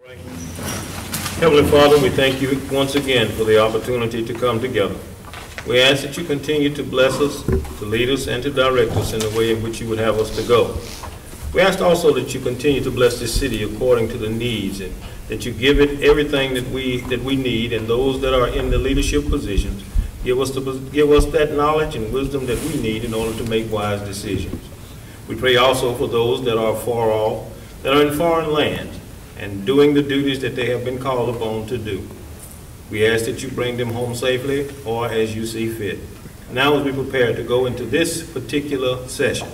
Heavenly Father, we thank you once again for the opportunity to come together. We ask that you continue to bless us, to lead us, and to direct us in the way in which you would have us to go. We ask also that you continue to bless this city according to the needs, and that you give it everything that we need, and those that are in the leadership positions, give us that knowledge and wisdom that we need in order to make wise decisions. We pray also for those that are far off, that are in foreign lands, and doing the duties that they have been called upon to do. We ask that you bring them home safely or as you see fit. Now as we prepare to go into this particular session,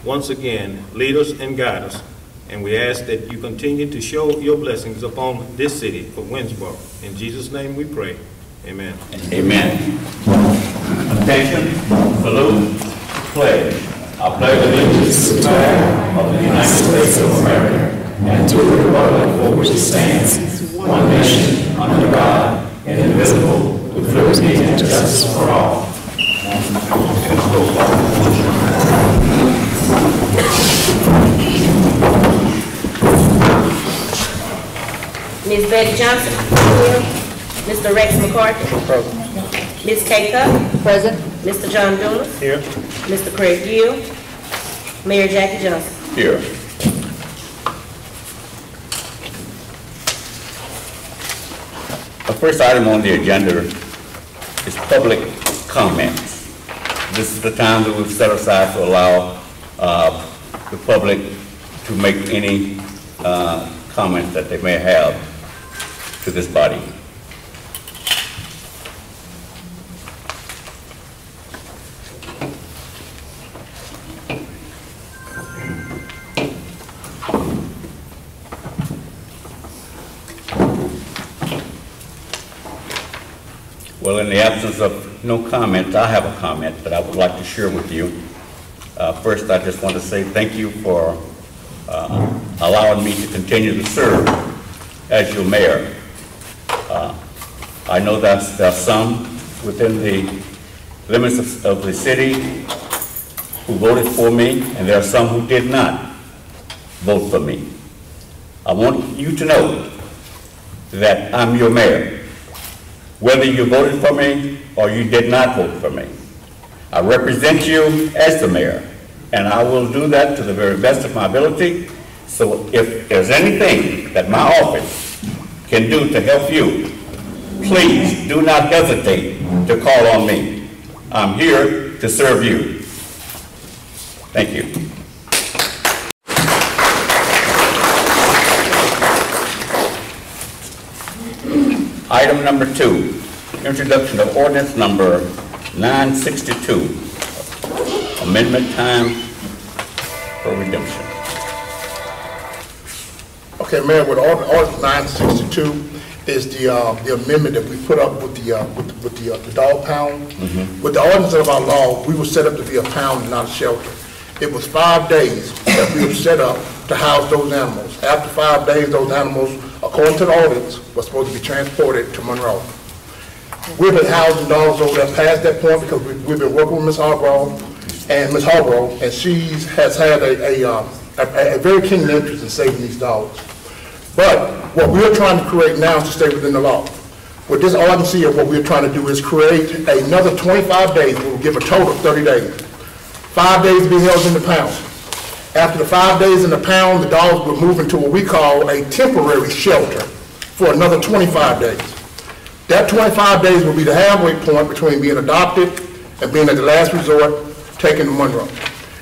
once again, lead us and guide us. And we ask that you continue to show your blessings upon this city of Winnsboro. In Jesus' name we pray. Amen. Amen. Attention, salute, pledge. I pledge allegiance to the flag of the United States of America and to the republic for which it stands, one nation, under God, indivisible, with liberty and justice for all. Ms. Betty Johnson, here. Mr. Rex McCarthy. Present. Ms. Kay Cup. Present. Mr. John Dumas. Here. Mr. Craig Gill. Mayor Jackie Johnson. Here. The first item on the agenda is public comments. This is the time that we've set aside to allow the public to make any comments that they may have to this body. Well, in the absence of no comment, I have a comment that I would like to share with you. First, I just want to say thank you for allowing me to continue to serve as your mayor. I know that there are some within the limits of the city who voted for me, and there are some who did not vote for me. I want you to know that I'm your mayor. Whether you voted for me or you did not vote for me, I represent you as the mayor, and I will do that to the very best of my ability. So if there's anything that my office can do to help you, please do not hesitate to call on me. I'm here to serve you. Thank you. Item number 2, introduction of ordinance number 962, amendment time for redemption. Okay, Mayor, with ordinance 962 is the amendment that we put up with the dog pound. Mm-hmm. With the ordinance of our law, we were set up to be a pound and not a shelter. It was 5 days that we were set up to house those animals. After 5 days, those animals, according to the ordinance, were supposed to be transported to Monroe. We've been housing dogs over there past that point because we've been working with Ms. Harborough, and she has had a very keen interest in saving these dogs. But what we're trying to create now is to stay within the law. With this ordinance here, what we're trying to do is create another 25 days. We'll give a total of 30 days. 5 days to be held in the pound. After the 5 days in the pound, the dogs will move into what we call a temporary shelter for another 25 days. That 25 days will be the halfway point between being adopted and being at the last resort, taken to Monroe.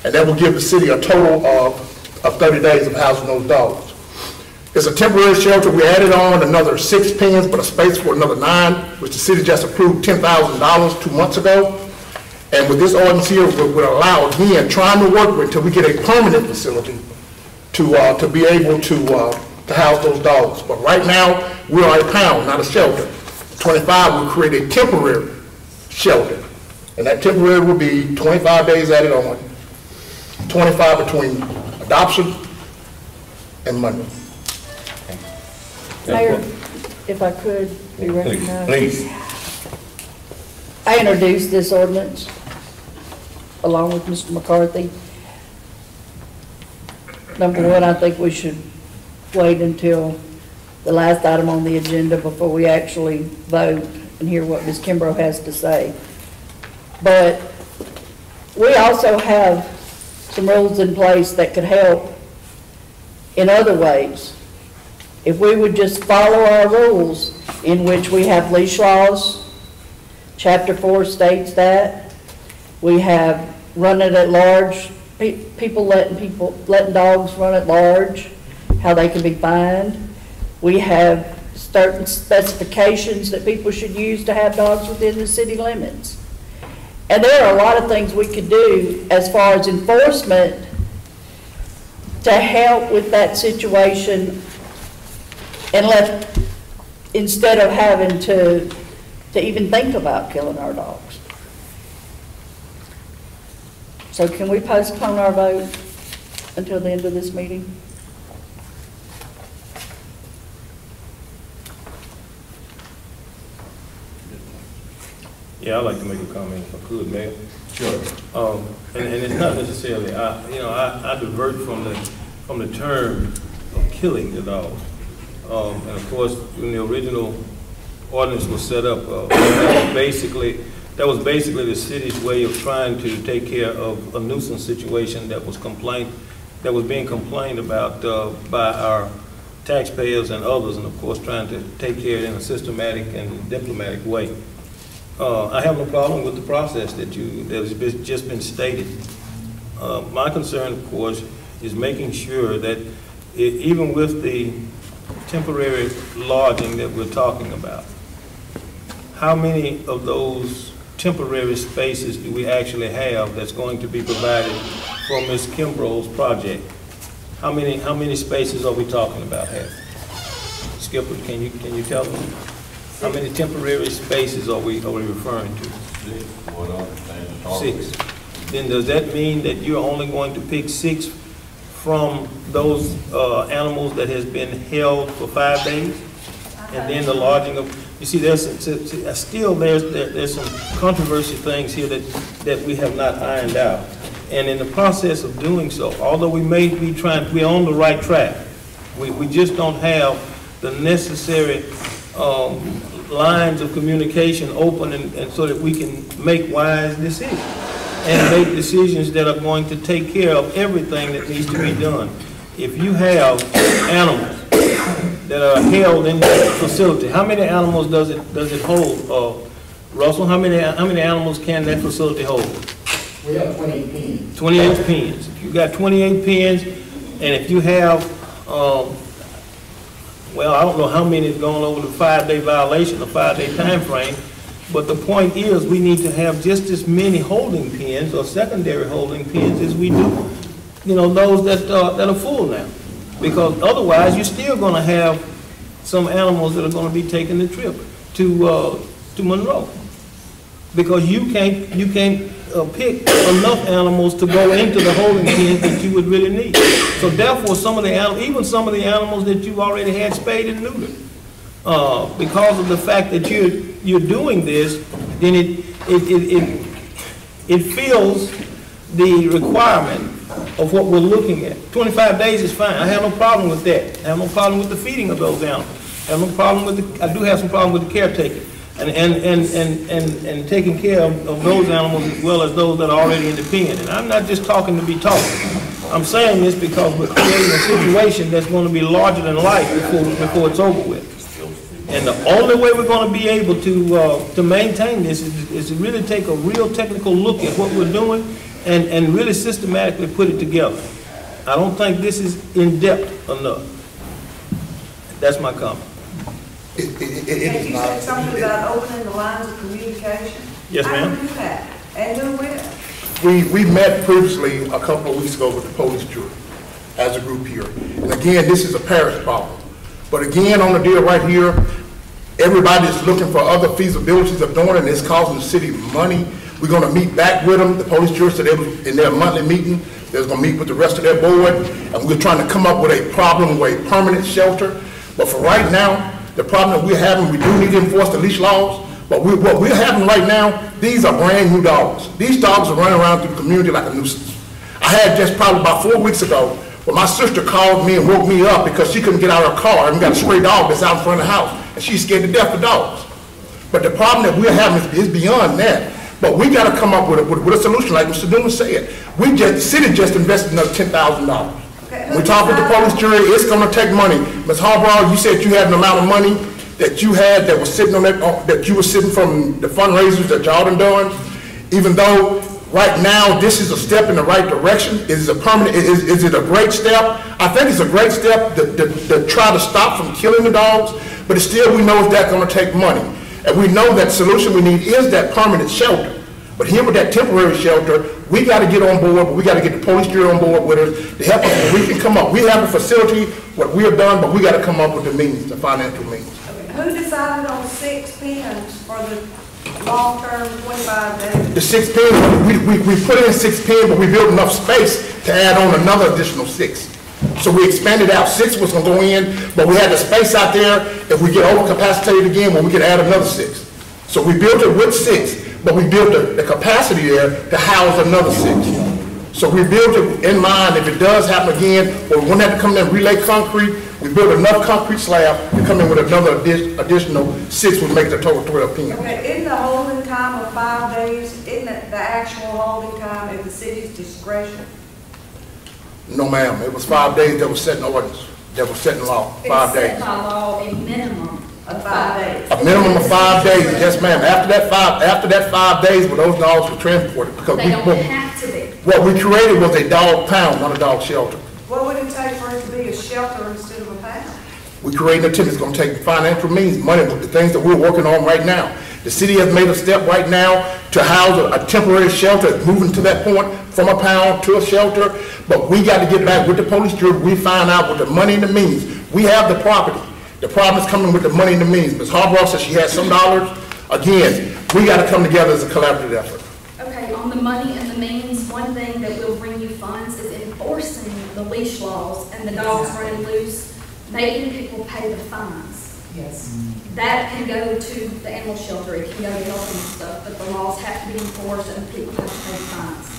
And that will give the city a total of 30 days of housing those dogs. It's a temporary shelter. We added on another 6 pens, but a space for another 9, which the city just approved $10,000 2 months ago. And with this ordinance here, would allow, again, trying to work with until we get a permanent facility to be able to house those dogs. But right now, we are a pound, not a shelter. 25 will create a temporary shelter. And that temporary will be 25 days added on, 25 between adoption and Monday. Mayor, if I could be recognized. Please. I introduced this ordinance along with Mr. McCarthy. Number one, I think we should wait until the last item on the agenda before we actually vote and hear what Ms. Kimbrough has to say. But we also have some rules in place that could help in other ways. If we would just follow our rules, in which we have leash laws, Chapter 4 states that. We have run it at large, people letting dogs run at large, how they can be fined. We have certain specifications that people should use to have dogs within the city limits. And there are a lot of things we could do as far as enforcement to help with that situation, and instead of having to even think about killing our dogs. So can we postpone our vote until the end of this meeting? Yeah, I'd like to make a comment if I could, Mayor. Sure. And it's not necessarily, I divert from the term of killing the dog. And of course, when the original ordinance was set up, that was basically the city's way of trying to take care of a nuisance situation that was being complained about by our taxpayers and others, and of course trying to take care of it in a systematic and diplomatic way. I have no problem with the process that has just been stated. My concern, of course, is making sure that even with the temporary lodging that we're talking about, how many of those temporary spaces do we actually have that's going to be provided for Ms. Kimbrough's project? How many spaces are we talking about having? Skipper, can you tell me? How many temporary spaces are we referring to? 6. Then does that mean that you're only going to pick 6 from those animals that has been held for 5 days? And then the lodging of, you see, there's some controversial things here that we have not ironed out. And in the process of doing so, although we may be we're on the right track, we just don't have the necessary lines of communication open and so that we can make wise decisions and make decisions that are going to take care of everything that needs to be done. If you have animals that are held in the facility, how many animals does it hold, Russell? How many animals can that facility hold? We have 28 pens. 28 pens. If you got 28 pens, and if you have well, I don't know how many have gone over the 5-day violation, the 5-day time frame, but the point is we need to have just as many holding pens or secondary holding pens as we do, those that are full now. Because otherwise, you're still going to have some animals that are going to be taking the trip to Monroe. Because you can't pick enough animals to go into the holding pens that you would really need. So therefore, even some of the animals that you've already had spayed and neutered, because of the fact that you're doing this, then it fills the requirement of what we're looking at. 25 days is fine. I have no problem with that. I have no problem with the feeding of those animals. I have no problem I do have some problem with the caretaking. And taking care of those animals as well as those that are already in the pen. And I'm not just talking to be talking. I'm saying this because we're creating a situation that's going to be larger than life before it's over with. And the only way we're going to be able to maintain this is to really take a real technical look at what we're doing and really systematically put it together. I don't think this is in-depth enough. That's my comment. It Have is you not. said something about opening the lines of communication? Yes, ma'am. I can do that. And who will? We met previously a couple of weeks ago with the police jury as a group here. And again, this is a parish problem. But again, on the deal right here, everybody's looking for other feasibilities of doing it, and it's costing the city money. We're going to meet back with them. The police jury said in their monthly meeting, they're going to meet with the rest of their board, and we're trying to come up with a problem with a permanent shelter. But for right now, the problem that we're having, we do need to enforce the leash laws, but what we're having right now, these are brand new dogs. These dogs are running around through the community like a nuisance. I had just probably about 4 weeks ago, Well, my sister called me and woke me up because she couldn't get out of her car and got a stray dog that's out in front of the house, and she's scared to death of dogs. But the problem that we're having is beyond that. But we got to come up with a solution, like Mr. Dumas said. The city just invested another $10,000. Okay, We talked with the police jury, it's going to take money. Ms. Harbaugh, you said you had an amount of money that you had that was sitting on that you were sitting from the fundraisers that y'all done. Even though right now this is a step in the right direction, is it a great step? I think it's a great step to try to stop from killing the dogs, but still we know that's going to take money. And we know that solution we need is that permanent shelter. But here with that temporary shelter, we got to get on board, but we got to get the police jury on board with us to help us so we can come up. We have a facility, what we have done, but we got to come up with the means, the financial means. Who decided on 6 pens for the long-term 25 days? The 6 pens, we put in 6 pens, but we built enough space to add on another additional 6. So we expanded out. 6 was going to go in, but we had the space out there. If we get overcapacitated again, well, we could add another 6. So we built it with 6, but we built the capacity there to house another 6. So we built it in mind, if it does happen again, or we won't have to come in and relay concrete, we built enough concrete slab to come in with another additional 6 would make the total 12 pens. Okay, isn't the holding time of 5 days, isn't it the actual holding time at the city's discretion? No, ma'am. It was 5 days that was set in ordinance, that was set in law, 5 days. It's set by law a minimum Of 5 days. A minimum of 5 days, yes, ma'am. After that 5 days, well, those dogs were transported because They don't have to be. what we created was a dog pound, not a dog shelter. What would it take for it to be a shelter instead of a pound? We created a team that's going to take financial means, money, the things that we're working on right now. The city has made a step right now to house a temporary shelter, moving to that point from a pound to a shelter. But we got to get back with the police jury. We find out what the money and the means. We have the property. The problem is coming with the money and the means. Ms. Harbaugh says she has some dollars. Again, we got to come together as a collaborative effort. Okay, on the money and the means, one thing that will bring you funds is enforcing the leash laws and the dogs running loose, making people pay the fines. Yes. That can go to the animal shelter, it can go to health and stuff, but the laws have to be enforced and people have to pay fines.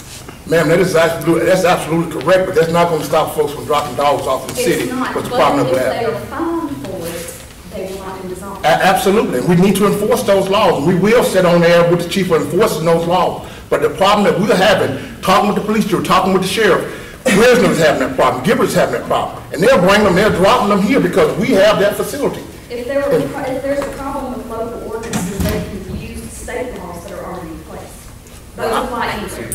Ma'am, that's absolutely correct, but that's not going to stop folks from dropping dogs off in the city. It's not, What's the but problem if with they that? are fined for it, they will not be dissolved. Absolutely, and we need to enforce those laws. We will sit on there with the chief for enforcing those laws. But the problem that we're having, talking with the police chief, talking with the sheriff, Prisoners having that problem, Gibbers having that problem, and they'll bring them, they're dropping them here because we have that facility. If there's a problem with local ordinances, they can use state laws that are already in place. Those apply anywhere.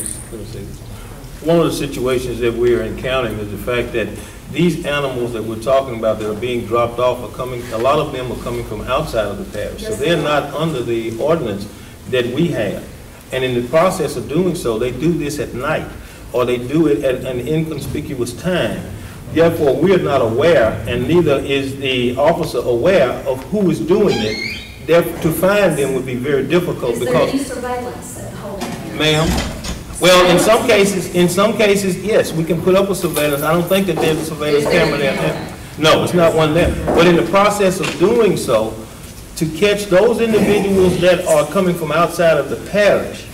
One of the situations that we are encountering is the fact that these animals that we're talking about that are being dropped off are coming, a lot of them are coming from outside of the parish. So they're not under the ordinance that we have. And in the process of doing so, they do this at night, or they do it at an inconspicuous time. Therefore, we're not aware, and neither is the officer aware of who is doing it. To find them would be very difficult Is there because... any surveillance at the whole area? Ma'am? Well, in some cases, yes, we can put up a surveillance. I don't think that there's a surveillance camera there. No, it's not one there. But in the process of doing so, to catch those individuals that are coming from outside of the parish,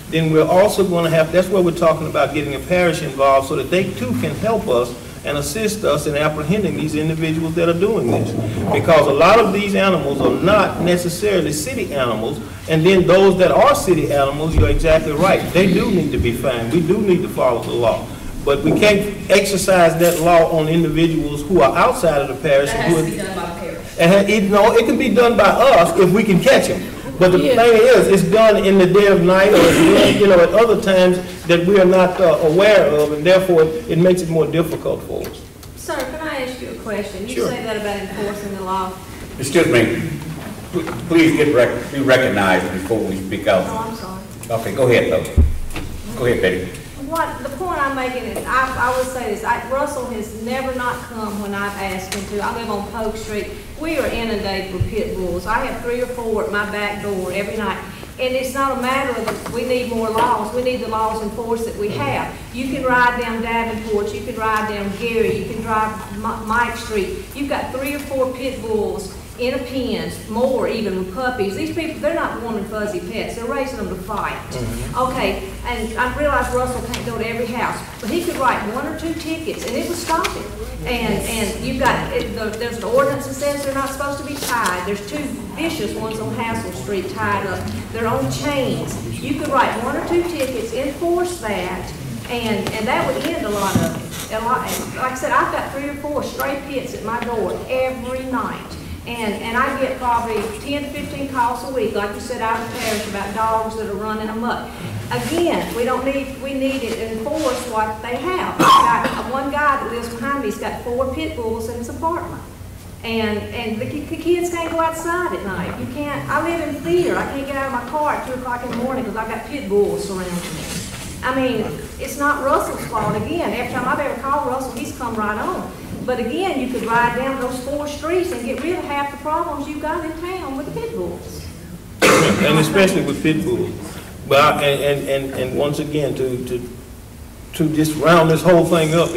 then we're also going to have, that's where we're talking about getting a parish involved so that they too can help us and assist us in apprehending these individuals that are doing this. Because a lot of these animals are not necessarily city animals, and then those that are city animals, you're exactly right, they do need to be fined. We do need to follow the law. But we can't exercise that law on individuals who are outside of the parish. That has to be done by the parish. And it can be done by us if we can catch them. But the thing is, it's done in the dead of night or at other times that we are not aware of, and therefore it makes it more difficult for us. Sir, can I ask you a question? You Sure. say that about enforcing the law. Excuse me, please be recognized before we speak out. Oh, I'm sorry. Okay, go ahead, though. Go ahead, Betty. The point I'm making is, I would say this, Russell has never not come when I've asked him to. I live on Polk Street. We are inundated with pit bulls. I have 3 or 4 at my back door every night. And it's not a matter of we need more laws. We need the laws enforced that we have. You can ride down Davenport, you can ride down Gary, you can drive Mike Street. You've got 3 or 4 pit bulls in a pen, more even with puppies. These people, they're not warm and fuzzy pets, they're raising them to fight. Okay, and I realize Russell can't go to every house, but he could write 1 or 2 tickets and it would stop it. And you've got, there's an ordinance that says they're not supposed to be tied. There's 2 vicious ones on Hassel Street tied up. They're on chains. You could write 1 or 2 tickets, enforce that, and that would end a lot of it. Like I said, I've got 3 or 4 stray pits at my door every night. And I get probably 10 to 15 calls a week, like you said, out of the parish about dogs that are running amok. Again, we need to enforce what they have. I've got one guy that lives behind me, he's got 4 pit bulls in his apartment. And the kids can't go outside at night. You can't, I live in fear. I can't get out of my car at 2 o'clock in the morning because I've got pit bulls surrounding me. I mean, it's not Russell's fault. Again, every time I've ever called Russell, he's come right on. But again, you could ride down those 4 streets and get rid of half the problems you've got in town with the pit bulls. And especially with pit bulls. But and once again, to just round this whole thing up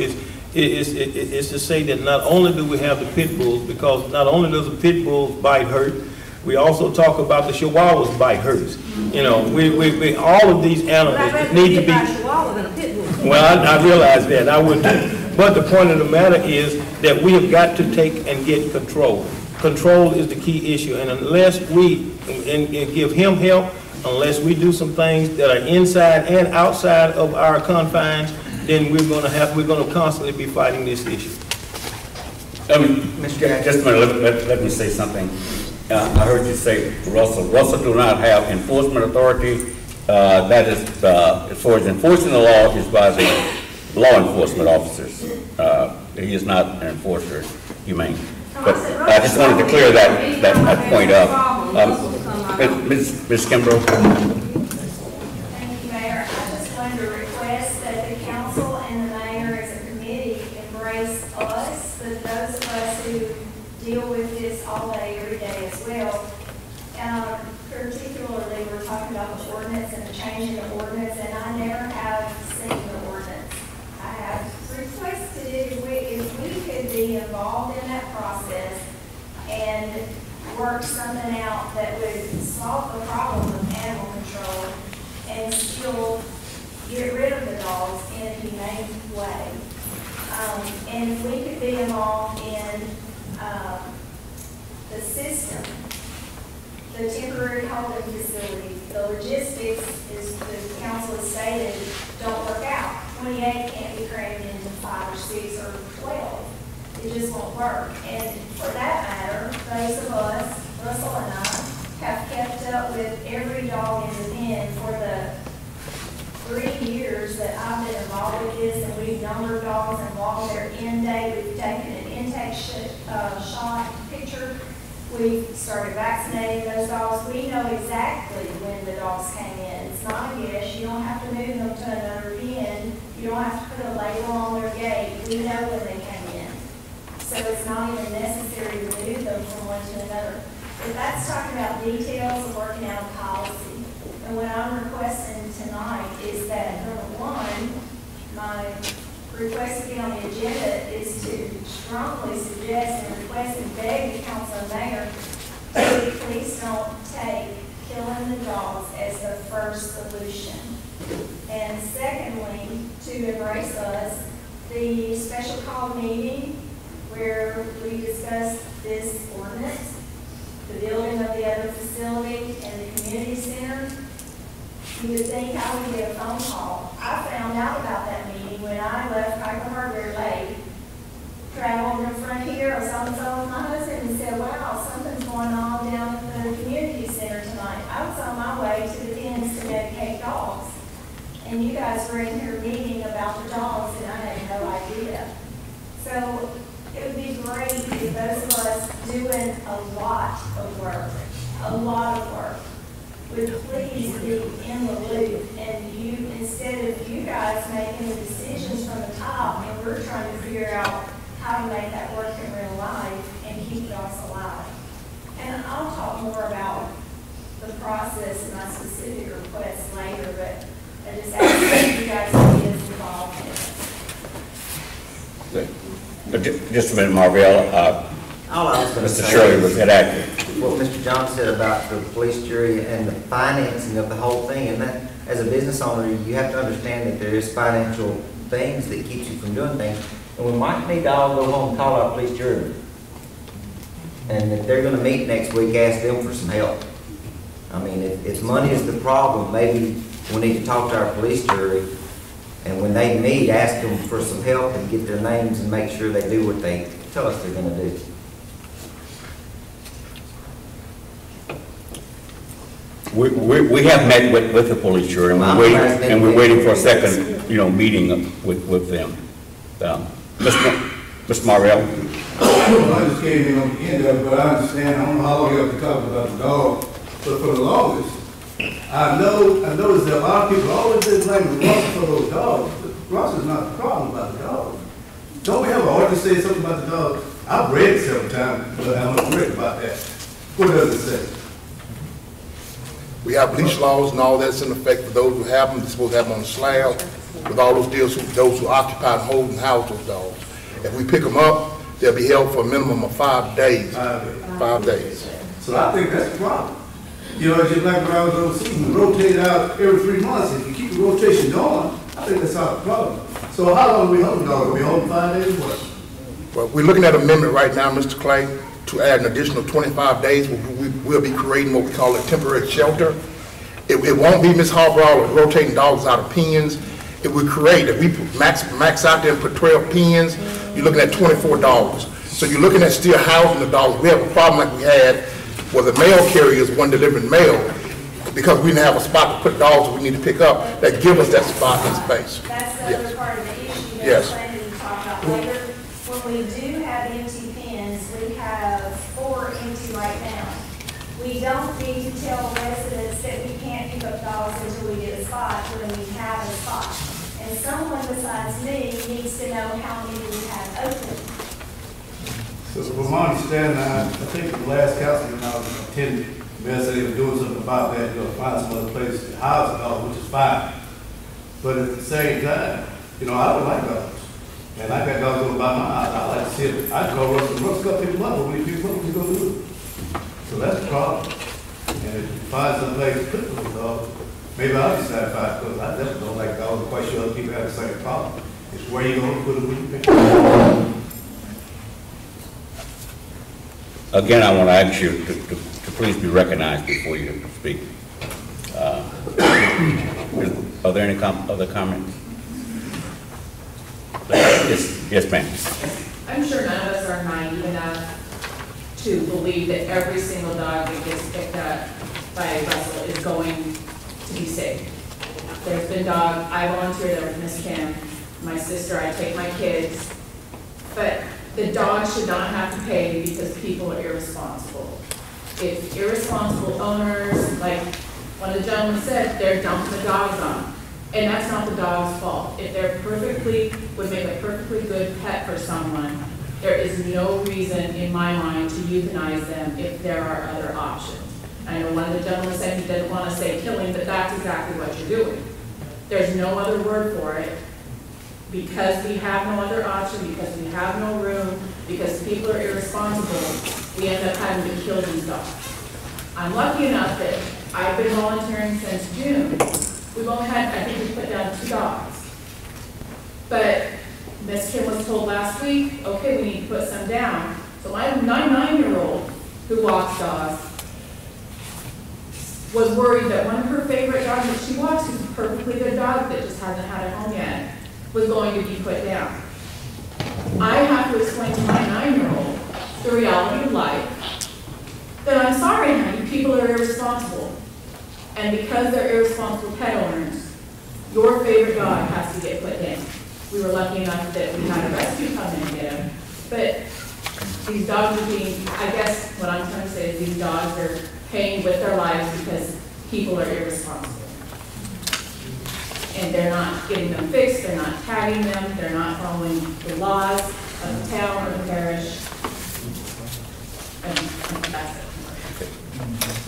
is to say that not only do we have the pit bulls, because not only does the pit bulls bite hurt, we also talk about the Chihuahuas bite hurts. You know, we all of these animals need to be. Well, I realize that. I would too. But the point of the matter is that we have got to take and get control. Control is the key issue, and unless we and give him help, unless we do some things that are inside and outside of our confines, then we're going to constantly be fighting this issue. Mr. Gaines, just a minute. Let me say something. I heard you say Russell do not have enforcement authority. That is, as far as enforcing the law, is by the law enforcement officers. He is not an enforcer, humane. But I just wanted to clear that point up. Ms. Kimbrough. Thank you, Mayor. I just wanted to request that the council and the mayor as a committee embrace us, those of us who deal with this all day, every day as well. Particularly, we're talking about the ordinance and the change in the ordinance, and I never have seen the ordinance. I have requested it if we could be involved in that process and work something out that would solve the problem of animal control and still get rid of the dogs in a humane way. And if we could be involved in the system, the temporary holding facility, the logistics, as the council has stated, don't work out. 28 can't be crammed into 5 or 6 or 12. It just won't work. And for that matter, those of us, Russell and I, have kept up with every dog in the pen for the 3 years that I've been involved with this, and we've numbered dogs and logged their end date. We've taken an intake shot picture. We started vaccinating those dogs. We know exactly when the dogs came in. It's not a guess. You don't have to move them to another pen. You don't have to put a label on their gate. We know when they came in. So it's not even necessary to move them from one to another. But that's talking about details of working out a policy. And what I'm requesting tonight is that, number one, my request to be on the agenda is to strongly suggest and request and beg the council and mayor to please don't take killing the dogs as the first solution. And secondly, to embrace us, the special call meeting where we discussed this ordinance, the building of the other facility and the community center. You would think I would get a phone call. I found out about that meeting when I left Piper Hardware late, traveled in front here. I was on the phone with my husband and said, wow, something's going on down at the community center tonight. I was on my way to the pens to medicate dogs. And you guys were in here meeting about the dogs and I had no idea. So it would be great if those of us doing a lot of work, would please be in the loop, and you, instead of you guys making the decisions from the top, and we're trying to figure out how to make that work in real life and keep dogs alive. And I'll talk more about the process and my specific requests later, but I just ask you guys to be involved in it. Just a minute, Marvell. All I was going to Mr. say Shirley was is that accurate. what Mr. John said about the police jury and the financing of the whole thing, and that, as a business owner, you have to understand that there is financial things that keeps you from doing things. And we might need to all go home and call our police jury. And if they're going to meet next week, ask them for some help. I mean, if money is the problem, maybe we need to talk to our police jury, and when they meet, ask them for some help and get their names and make sure they do what they tell us they're going to do. We have met with the police jury, and we're waiting for a second, meeting with them. Mr. Morrell? I just came in on the end of it, but I understand, I don't know how long you have to talk about the dog, but for the longest, I noticed that a lot of people always been blaming Ross for those dogs, but Ross is not the problem about the dogs. Don't we have an ordinance saying something about the dogs? I've read it several times, but I'm not read about that. What does it say? We have leash laws and all that's in effect for those who have them. They're supposed to have them on the slab with all those deals, those who occupy and hold and house those dogs. If we pick them up, they'll be held for a minimum of 5 days. 5 days. So I think that's the problem. Just like when I was overseas, we rotate out every 3 months. If you keep the rotation going, I think that's not the problem. So how long are we holding dogs? Are we holding 5 days or what? Well, we're looking at an amendment right now, Mr. Clay, to add an additional 25 days. We'll be creating what we call a temporary shelter. It won't be Ms. Harborough rotating dogs out of pens. It will create, if we max out there and put 12 pens, you're looking at 24 dogs. So you're looking at still housing the dogs. We have a problem like we had where the mail carriers weren't delivering mail because we didn't have a spot to put dogs we need to pick up that give us that spot and space. That's the other part of the issue that Yes. I'm planning to talk about later. When we do have empty pens, we have 4 empty right now. We don't need to tell residents that we can't pick up dogs until we get a spot when we have a spot. And someone besides me needs to know how many we have open. So from my understanding, I think the last council meeting I was attending, Mayor said they were doing something about that, find some other place to house a dog, which is fine. But at the same time, I don't like dogs. And I got dogs over by my house. I like to see it. I'd go Russ got people up, but when you pick them up, you go do it. So that's the problem. And if you find some place to put those dogs, maybe I'll be satisfied because I definitely don't like dogs. I'm quite sure other people have the same problem. It's where you going to put them when you pick them up. Again, I want to ask you to please be recognized before you speak. Are there any other comments? Yes, ma'am. I'm sure none of us are naive enough to believe that every single dog that gets picked up by Russell is going to be safe. There's been dogs, I volunteer there with Miss Kim, my sister, I take my kids, but the dogs should not have to pay because people are irresponsible. If irresponsible owners, like one of the gentlemen said, they're dumping the dogs on. And that's not the dog's fault. If they're would make a perfectly good pet for someone, there is no reason in my mind to euthanize them if there are other options. I know one of the gentlemen said he didn't want to say killing, but that's exactly what you're doing. There's no other word for it. Because we have no other option, because we have no room, because people are irresponsible, we end up having to kill these dogs. I'm lucky enough that I've been volunteering since June. We've only had, I think we put down 2 dogs. But Ms. Kim was told last week, okay, we need to put some down. So my 9-year-old who walks dogs was worried that one of her favorite dogs that she walks, who's a perfectly good dog that just hasn't had a home yet, was going to be put down. I have to explain to my 9-year-old the reality of life, that I'm sorry, honey, people are irresponsible. And because they're irresponsible pet owners, your favorite dog has to get put down. We were lucky enough that we had a rescue come in and get him, but these dogs are being, I guess what I'm trying to say is these dogs are paying with their lives because people are irresponsible. And they're not getting them fixed, they're not tagging them, they're not following the laws of the town or the parish. And that's it.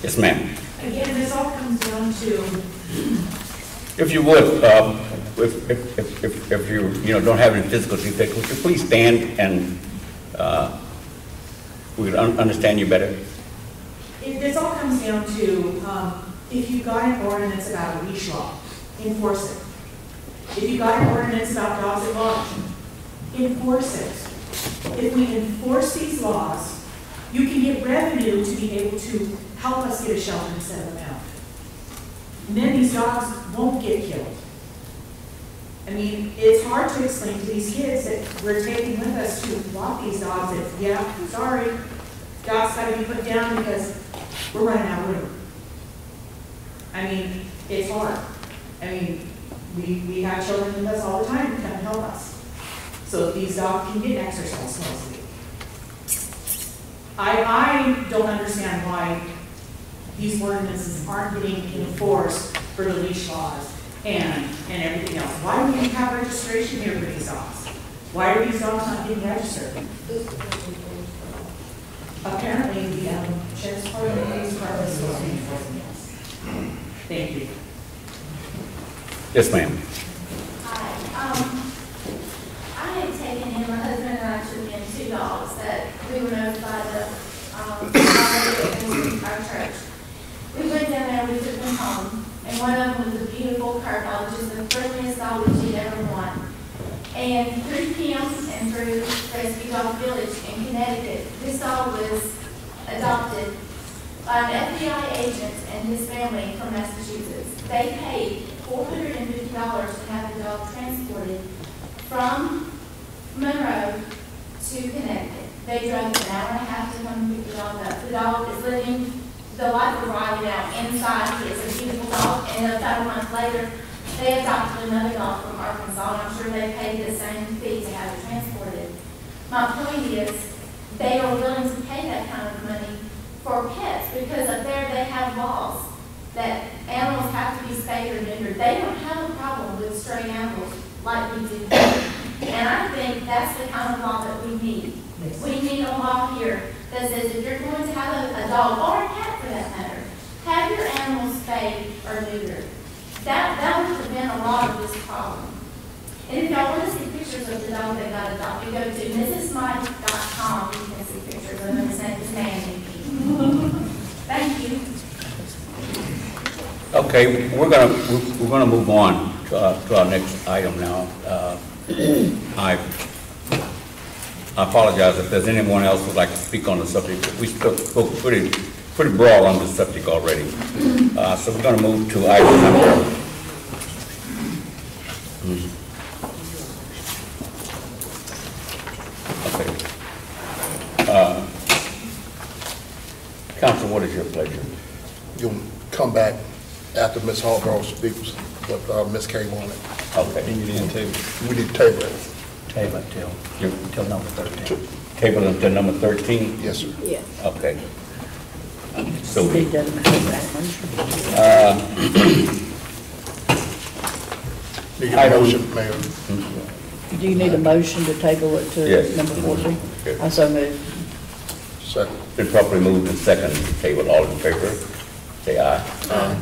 Yes, ma'am. Again, this all comes down to, If you would, if you don't have any physical defects, would you please stand and we could understand you better? This all comes down to, if you got an ordinance about a leash law, enforce it. If you got an ordinance about dogs at large, enforce it. If we enforce these laws, you can get revenue to be able to help us get a shelter and set them out. And then these dogs won't get killed. I mean, it's hard to explain to these kids that we're taking with us to walk these dogs that, yeah, sorry, dogs gotta be put down because we're running out of room. I mean, it's hard. I mean, we have children with us all the time who come and help us. So that these dogs can get exercise once a week. I don't understand why these ordinances aren't getting enforced for the leash laws and everything else. Why do we have registration here for these dogs? Why are these dogs not getting registered? Apparently, the sheriff's department and police department is supposed to be enforcing this. Thank you. Yes, ma'am. Hi. I had taken in, my husband and I took in 2 dogs that we were notified of our church. We went down there, we took them home, and one of them was a beautiful cur dog, which is the friendliest dog that you'd ever want. And through Kim and through Rescue Dog Village in Connecticut, this dog was adopted by an FBI agent and his family from Massachusetts. They paid $450 to have the dog transported from Monroe to Connecticut. They drove an hour and a half to come pick the dog up. The dog is living the life of Riley now inside. It's a beautiful dog, and about a month later, they adopted another dog from Arkansas, and I'm sure they paid the same fee to have it transported. My point is, they are willing to pay that kind of money for pets because up there they have laws that animals have to be spayed or neutered. They don't have a problem with stray animals like we do here. And I think that's the kind of law that we need. We need a law here that says if you're going to have a dog or a cat for that matter, have your animals spayed or neutered. That would prevent a lot of this problem. And if y'all want to see pictures of the dog that got adopted, go to mrsmike.com. You can see pictures of him. His name is Manny. Thank you. Okay, we're gonna move on to our next item now. I apologize if there's anyone else who'd like to speak on the subject. We spoke pretty broad on the subject already. So we're gonna move to item number. Okay. Council, what is your pleasure? You'll come back after Ms. Hallgirl speaks, but Ms. K wanted. Okay. We need to table it. Table it till number 13. Table until number 13? Yes, sir. Yeah. Okay. So, He doesn't have that Need a motion, Mayor. Do you need a motion to table it Yes. to number 14? Okay. I so move. Second. been properly moved and second to table. All in favor, say aye. Aye.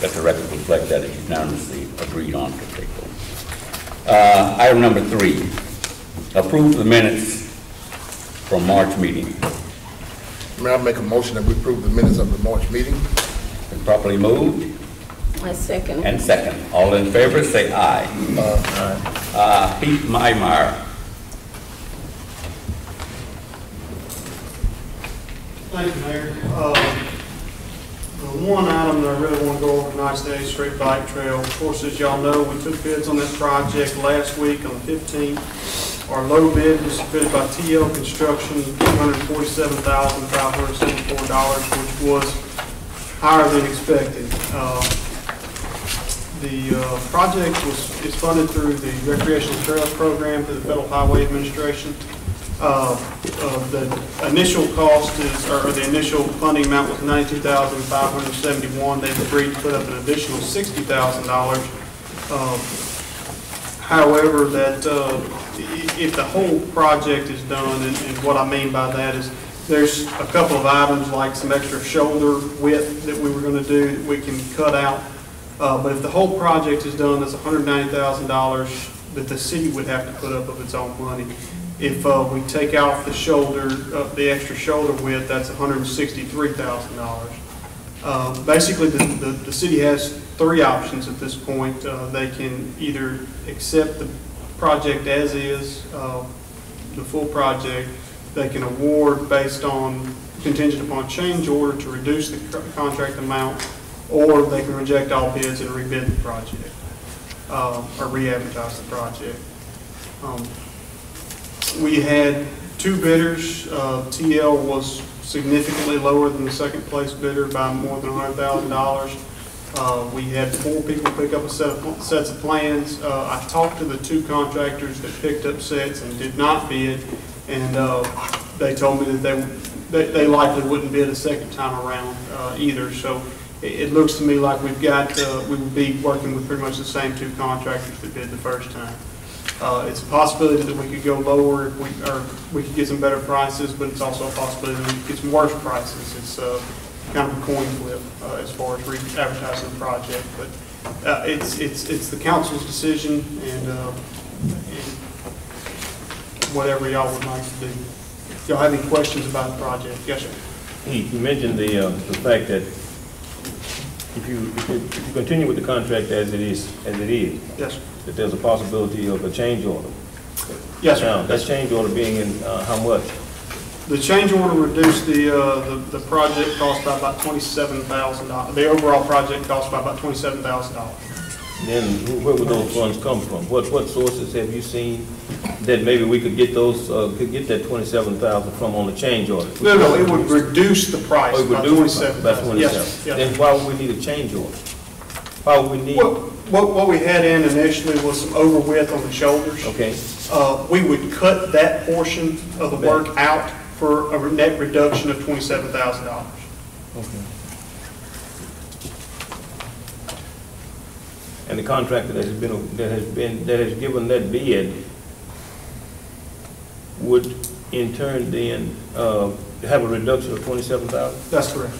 Let the record reflect that it's unanimously agreed on to table. Item number 3, approve the minutes from March meeting. May I make a motion that we approve the minutes of the March meeting? Been properly moved I second. and second. All in favor, say aye. Pete Meyer. Thank you, Mayor. The one item that I really want to go over tonight is the 8th Street Bike Trail. Of course, as y'all know, we took bids on this project last week on the 15th. Our low bid was submitted by TL Construction, $247,574, which was higher than expected. The project is funded through the Recreational Trails Program through the Federal Highway Administration. The initial cost is, or the initial funding amount was $92,571. They've agreed to put up an additional $60,000. However, that if the whole project is done, and what I mean by that is there's a couple of items like some extra shoulder width that we were going to do that we can cut out. But if the whole project is done, that's $190,000. that the city would have to put up of its own money. If we take out the shoulder, the extra shoulder width, that's $163,000. Basically, the city has three options at this point. They can either accept the project as is, the full project. They can award based on contingent upon change order to reduce the contract amount, or they can reject all bids and rebid the project, or re-advertise the project. We had two bidders. TL was significantly lower than the second place bidder by more than $100,000. We had 4 people pick up a sets of plans. I talked to the 2 contractors that picked up sets and did not bid, and they told me that they likely wouldn't bid a second time around either. So it looks to me like we would be working with pretty much the same 2 contractors that bid the first time. It's a possibility that we could go lower if we could get some better prices, but it's also a possibility that we could get some worse prices. It's kind of a coin flip as far as re-advertising the project, but it's the council's decision, and whatever y'all would like to do. If y'all have any questions about the project? Yes, sir. You mentioned the fact that if you continue with the contract as it is, yes, sir, that there's a possibility of a change order. Yes, sir. Now, that change order being in how much? The change order reduced the project cost by about $27,000. The overall project cost by about $27,000. Then where would those funds come from? What sources have you seen that maybe we could get those could get that $27,000 from on the change order? No, it would reduce the price by $27,000. Yes. Then why would we need a change order? Why would we need? What we had in initially was some over width on the shoulders. Okay. We would cut that portion of the work out for a net reduction of $27,000. Okay. And the contractor that has given that bid would in turn then have a reduction of $27,000? That's correct.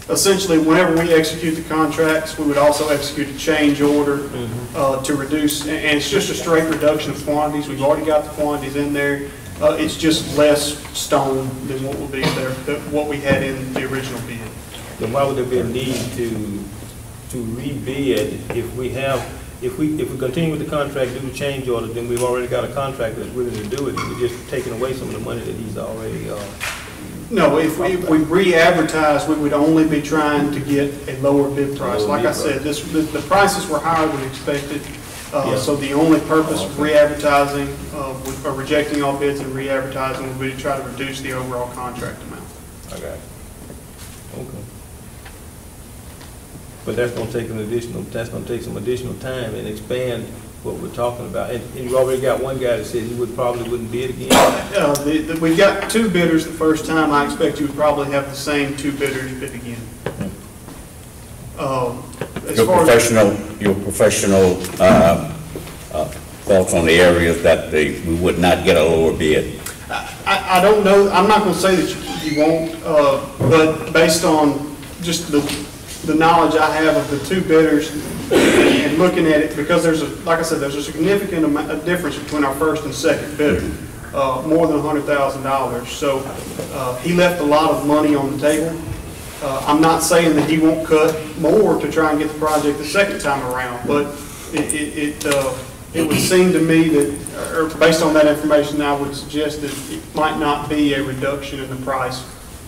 Essentially, whenever we execute the contracts, we would also execute a change order to reduce, and it's just a straight reduction of quantities. We've already got the quantities in there. It's just less stone than what will be there, what we had in the original bid. Then why would there be a need to rebid if we continue with the contract, do the change order, then we've already got a contractor that's willing to do it, and we're just taking away some of the money that he's already No, if we re-advertise, we would only be trying to get a lower bid price. Like I said, the prices were higher than expected, so the only purpose of re-advertising, or rejecting all bids and re-advertising would be to try to reduce the overall contract amount. I got it. Okay. But that's going to take some additional time and expand what we're talking about. And you already got one guy that said he probably wouldn't bid again. We got 2 bidders the first time. I expect you would probably have the same 2 bidders bid again. Your professional thoughts on the areas that we would not get a lower bid. I don't know. I'm not going to say that you won't, but based on just the knowledge I have of the 2 bidders and looking at it, because like I said, there's a significant amount of difference between our first and second bidder, more than $100,000. So he left a lot of money on the table. I'm not saying that he won't cut more to try and get the project the second time around, but it would seem to me that, or based on that information, I would suggest that it might not be a reduction in the price,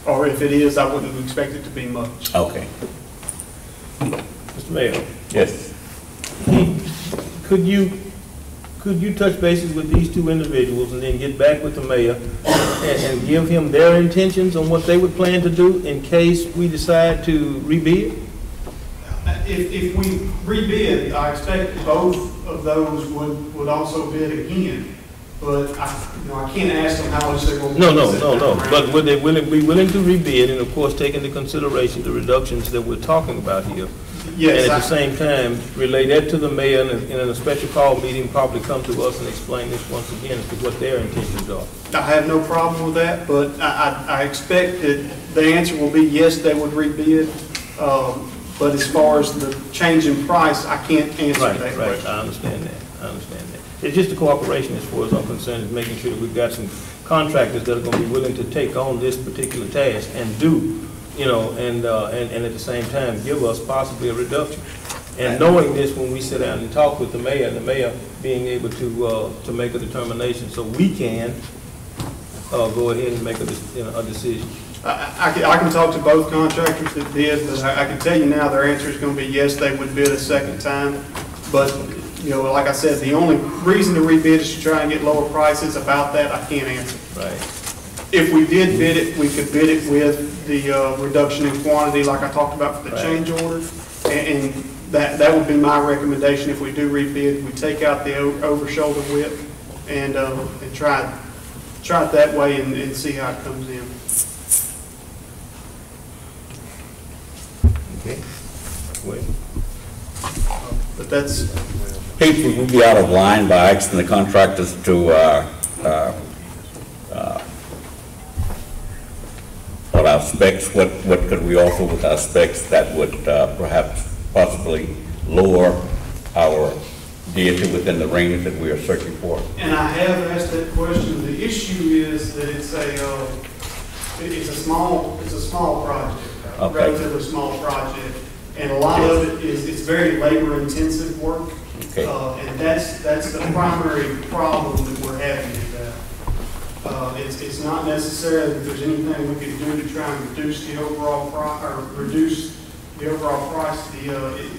or if it is, I wouldn't expect it to be much. Okay. Mr. Mayor. Yes. Could you touch bases with these 2 individuals and then get back with the mayor and give him their intentions on what they would plan to do in case we decide to rebid? If we rebid, I expect both of those would also bid again. But I can't ask them how much they're going to bid. No. But would they be willing to rebid, and of course take into consideration the reductions that we're talking about here? Yes. And at the same time, relay that to the mayor and in a special call meeting, probably come to us and explain this once again as to what their intentions are. I have no problem with that, but I expect that the answer will be yes, they would rebid. But as far as the change in price, I can't answer that Right, question. I understand that, I understand that. It's just the cooperation as far as I'm concerned, is making sure that we've got some contractors that are gonna be willing to take on this particular task and do, you know, and at the same time, give us possibly a reduction. And knowing this when we sit down and talk with the mayor, and the mayor being able to make a determination so we can go ahead and make a decision. I can talk to both contractors that bid, but I can tell you now, their answer is gonna be yes, they would bid a second time. But, you know, like I said, the only reason to rebid is to try and get lower prices. About that, I can't answer. Right. If we did bid it, we could bid it with the reduction in quantity like I talked about for the change order. And that would be my recommendation. If we do rebid, we take out the over shoulder width and try it that way and see how it comes in. Okay. Wait. But that's. Pete, would we be out of line by asking the contractors to, what our specs, what could we offer with our specs that would perhaps possibly lower our deity within the range that we are searching for? And I have asked that question. The issue is that it's a small project, Okay. relatively small project, and a lot of it is, it's very labor-intensive work. Okay. And that's the primary problem that we're having with that. It's not necessarily that there's anything we could do to try and reduce the overall price, or reduce the overall price. The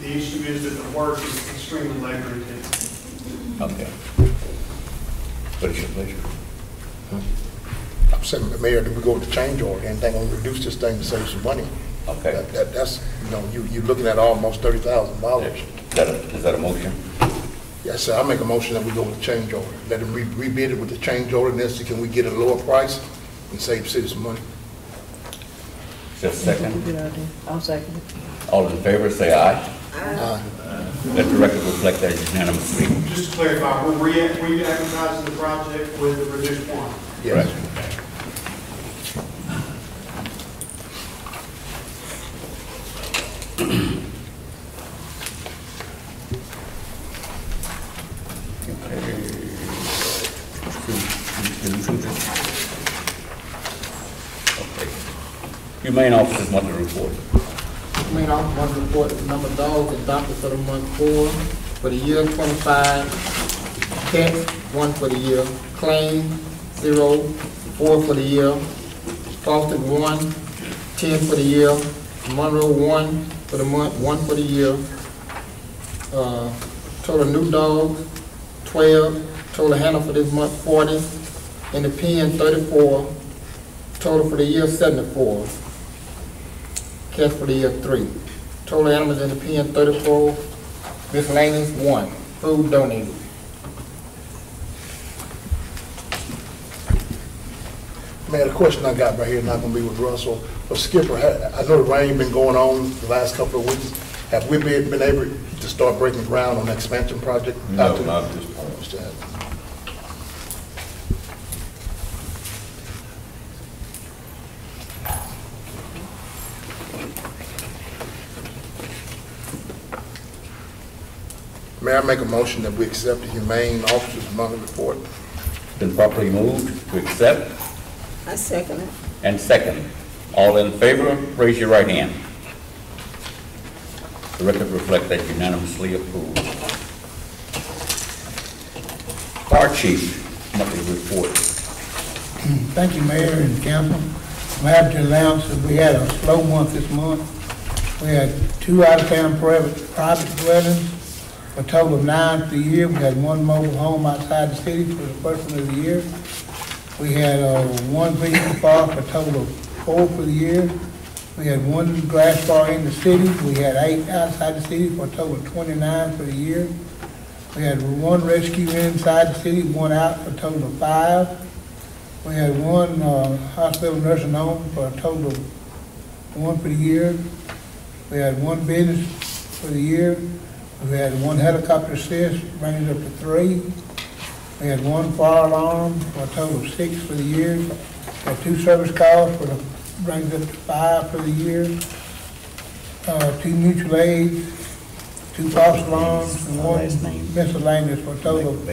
issue is that the work is extremely labor-intensive. Okay. What is your pleasure? I'm saying, Mayor, that we go with the change order, anything gonna reduce this thing to save some money. Okay. That's, you know, you're looking at almost $30,000. Is that a motion? Yes, sir, I make a motion that we go with the change order. Let them rebid it with the change order, and then see can we get a lower price and save the city some money. Just a second. Good idea. I'll second it. All in favor, say aye. Let the record reflect that unanimously. Just to clarify, we're re-advertising the project with the reduced quantity. Yes. Your main officers want to report. Main officer want to report the number of dogs adopted for the month 4, for the year 25, cats 1 for the year, claim 0, 4 for the year, fostered 1, 10 for the year, Monroe 1 for the month, 1 for the year, total new dogs 12, total handle for this month 40, in the pen 34, total for the year 74. Cats for the year 3. Total animals in the pen 34. Miscellaneous 1. Food donated. Man, the question I got right here, not gonna be with Russell, but Skipper, I know the rain been going on the last couple of weeks. Have we been able to start breaking ground on the expansion project? No, not at this point. May I make a motion that we accept the Humane Officers Monthly Report? Been properly moved to accept I second it. and second. All in favor, raise your right hand. The record reflect that unanimously approved. Fire Chief, monthly report. Thank you, Mayor and Council. I'm happy to announce that we had a slow month this month. We had 2 out-of-town private dwellings, a total of 9 for the year. We had 1 mobile home outside the city for the first one of the year. We had 1 vehicle bar for a total of 4 for the year. We had 1 grass bar in the city. We had 8 outside the city for a total of 29 for the year. We had 1 rescue inside the city, 1 out for a total of 5. We had 1 hospital nursing home for a total of 1 for the year. We had 1 business for the year. We had 1 helicopter assist, bringing it up to 3. We had 1 fire alarm for a total of 6 for the year. We had 2 service calls for the brings it up to 5 for the year. 2 mutual aids, 2 false alarms, and 1 miscellaneous for a total of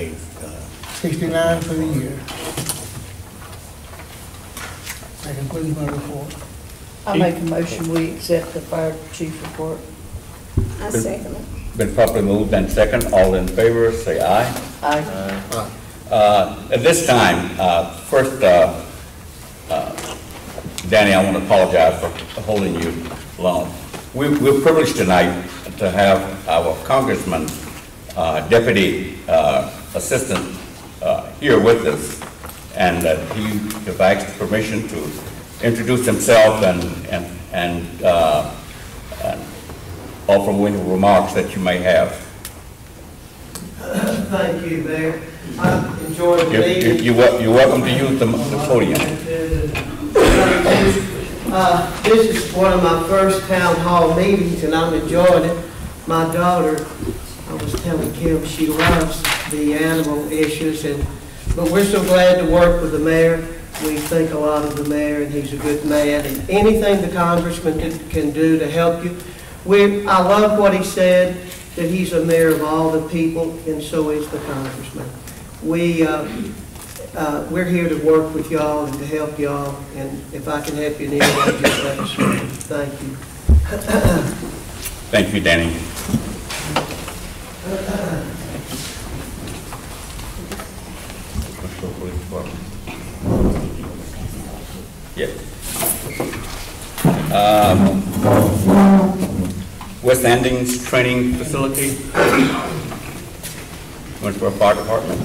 69 for the year. That concludes my report. I make a motion, we accept the fire chief report. I second it. Been properly moved and second. All in favor, say aye. Aye. At this time, first, Danny, I want to apologize for holding you long. We're privileged tonight to have our Congressman, Deputy Assistant here with us, and that he have asked permission to introduce himself and offer any remarks that you may have. Thank you, Mayor. I enjoyed the meeting. You're welcome to use the podium. This is one of my first town hall meetings, and I'm enjoying it. My daughter, I was telling Kim, she loves the animal issues, but we're so glad to work with the mayor. We think a lot of the mayor, and he's a good man. And anything the congressman can do to help you. I love what he said, that he's a mayor of all the people, and so is the congressman. We're here to work with y'all and to help y'all, and if I can help you in any way, just let us know. Thank you. Thank you, Danny. Yes. West Andings Training Facility. Went for a fire department.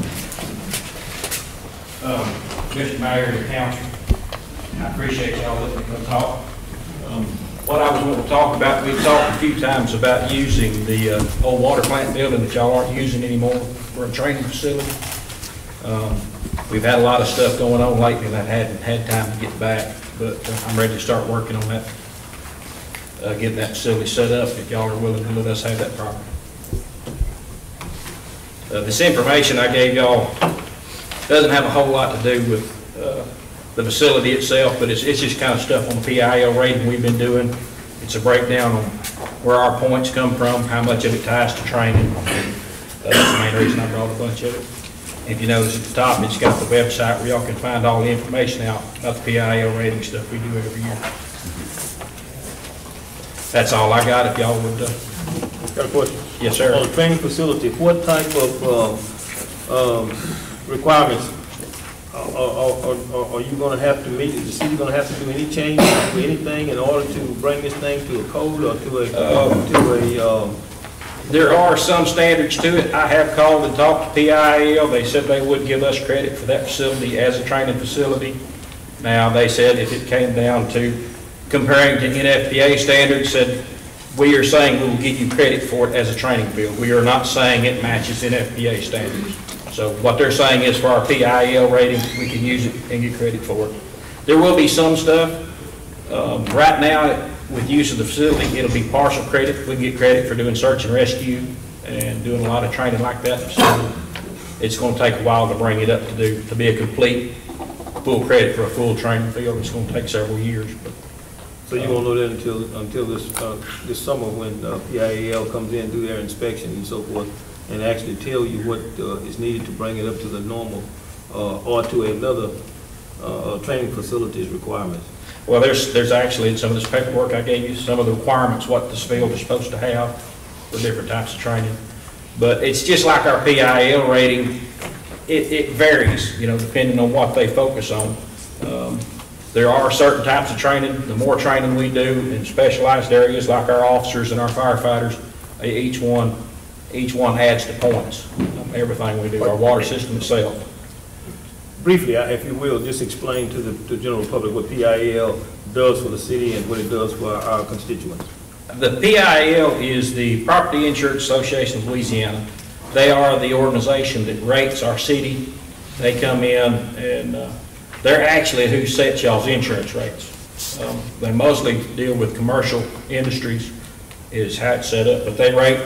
Mr. Mayor and Council, I appreciate y'all letting me come talk. What I was going to talk about, we've talked a few times about using the old water plant building that y'all aren't using anymore for a training facility. We've had a lot of stuff going on lately and I hadn't had time to get back, but I'm ready to start working on that, getting that facility set up if y'all are willing to let us have that property. This information I gave y'all doesn't have a whole lot to do with the facility itself, but it's just kind of stuff on the PIL rating we've been doing. It's a breakdown on where our points come from, how much of it ties to training. That's the main reason I brought a bunch of it. If you notice at the top, it's got the website where y'all can find all the information out about the PIL rating stuff we do every year. That's all I got. If y'all would. Got a question? Yes, sir. On the training facility, what type of requirements are you going to have to meet? Is the city going to have to do any changes or anything in order to bring this thing to a code or to a There are some standards to it. I have called and talked to PIL. They said they would give us credit for that facility as a training facility. Now, they said if it came down to comparing to NFPA standards, said we are saying we will give you credit for it as a training field. We are not saying it matches NFPA standards. So what they're saying is for our PIL rating, we can use it and get credit for it. There will be some stuff. Right now, with use of the facility, it'll be partial credit. We can get credit for doing search and rescue and doing a lot of training like that. So it's going to take a while to bring it up to be a complete, full credit for a full training field. It's going to take several years. But, so you won't know that until this summer when PIL comes in, do their inspection and so forth, and actually tell you what is needed to bring it up to the normal or to another training facilities requirements. Well, there's actually in some of this paperwork I gave you some of the requirements what this field is supposed to have for different types of training. But it's just like our PIL rating. It varies, you know, depending on what they focus on. There are certain types of training. The more training we do in specialized areas like our officers and our firefighters, each one adds to points. Everything we do, our water system itself. Briefly, if you will, just explain to the general public what PIL does for the city and what it does for our constituents. The PIL is the Property Insurance Association of Louisiana. They are the organization that rates our city. They come in and they're actually who sets y'all's insurance rates. They mostly deal with commercial industries is how it's set up, but they rate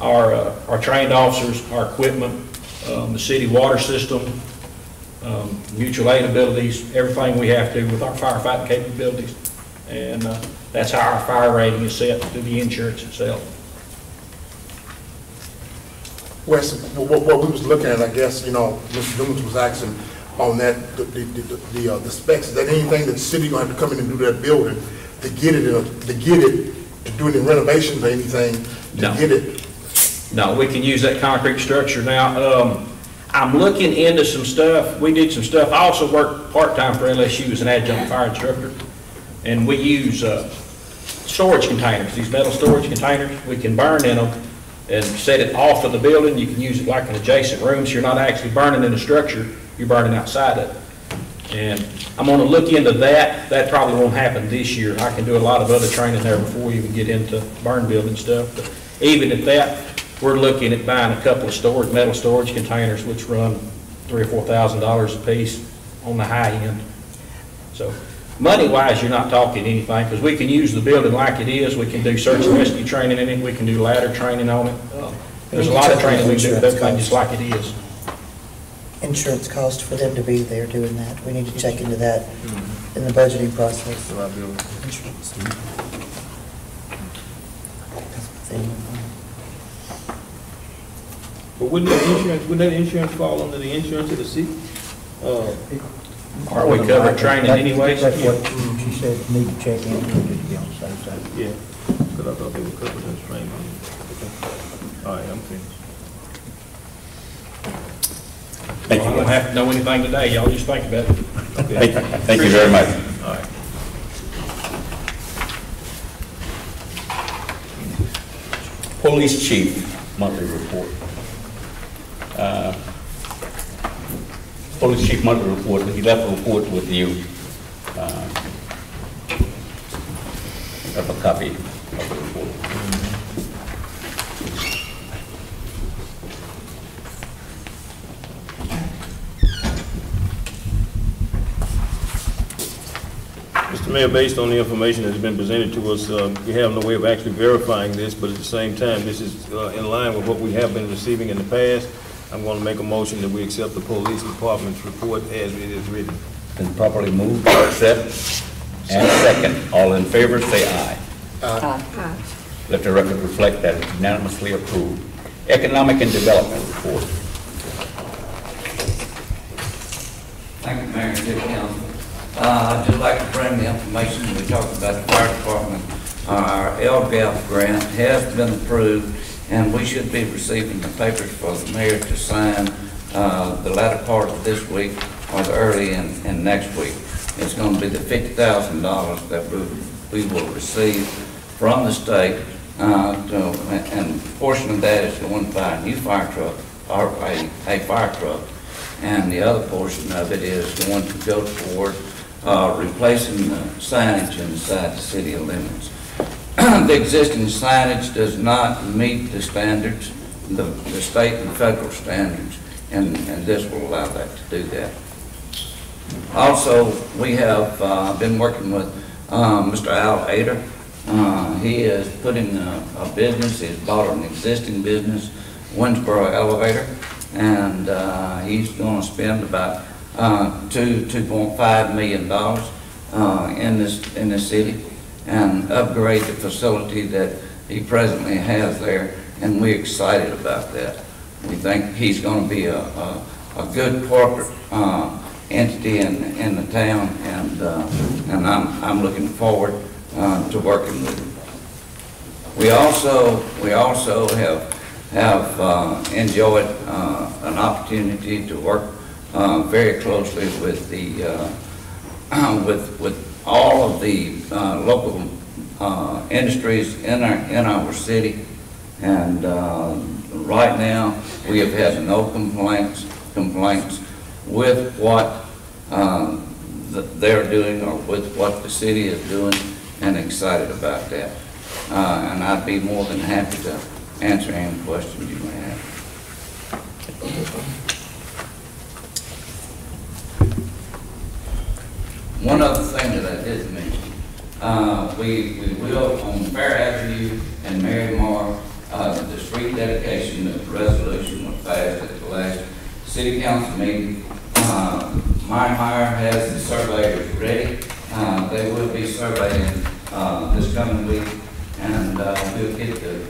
our trained officers, our equipment, the city water system, mutual aid abilities, everything we have to with our firefighting capabilities. And That's how our fire rating is set through the insurance itself. Wes, what we was looking at, I guess, Mr. Dumas was asking on that, the specs, is that anything that the city gonna have to come in and do that building to get it, to do any renovations or anything, to get it? No, we can use that concrete structure now. I'm looking into some stuff. We did some stuff. I also work part-time for LSU as an adjunct fire instructor, and we use storage containers, these metal storage containers. We can burn in them and set it off of the building. You can use it like an adjacent room, so you're not actually burning in the structure, you're burning outside of it. And I'm going to look into that. That probably won't happen this year. I can do a lot of other training there before we even get into burn building stuff. But even at that, we're looking at buying a couple of metal storage containers, which run $3,000 or $4,000 a piece on the high end. So money-wise, you're not talking anything, because we can use the building like it is. We can do search and rescue training in it. We can do ladder training on it. There's a lot of training we can do with everything just like it is. Insurance cost for them to be there doing that. We need to check into that in the budgeting process. Insurance. But wouldn't that insurance fall under the insurance of the city? Are we covering training anyways? That's what she said, need to check into it to be on the safe side. Yeah, because I thought they were covering us training. All right, I'm finished. Thank you. I don't have to know anything today. Y'all just think about it. Okay. Thank you very much. All right. Police Chief monthly report. Police Chief monthly report. He left a report with you. Have a copy of the report. Mr. Mayor, based on the information that has been presented to us, we have no way of actually verifying this, but at the same time, this is in line with what we have been receiving in the past. I'm going to make a motion that we accept the police department's report as it is written. Been properly moved to accept and second. All in favor, say aye. Aye. Let the record reflect that it's unanimously approved. Economic and Development report. Thank you, Mayor and City Council. I'd just like to bring the information we talked about the fire department. Our LGAP grant has been approved, and we should be receiving the papers for the mayor to sign the latter part of this week or the early in next week. It's going to be the $50,000 that we will receive from the state, and a portion of that is going to buy a new fire truck or a fire truck, and the other portion of it is going to go toward replacing the signage inside the city limits. The existing signage does not meet the standards, the state and federal standards, and this will allow that to do that. Also, we have been working with Mr. Al Ader. He is putting a business, he's bought an existing business, Winsboro Elevator, and he's going to spend about $2.5 million in this city and upgrade the facility that he presently has there, and we're excited about that. We think he's going to be a good corporate entity in the town, and I'm looking forward to working with him. We also have enjoyed an opportunity to work very closely with the with all of the local industries in our city, and right now we have had no complaints with what they're doing or with what the city is doing, and excited about that. And I'd be more than happy to answer any questions you may have. One other thing that I did mention, we will on Fair Avenue and Mary Moore, the street dedication, the resolution was passed at the last city council meeting. Meyer has the surveyors ready. They will be surveying this coming week, and we'll get the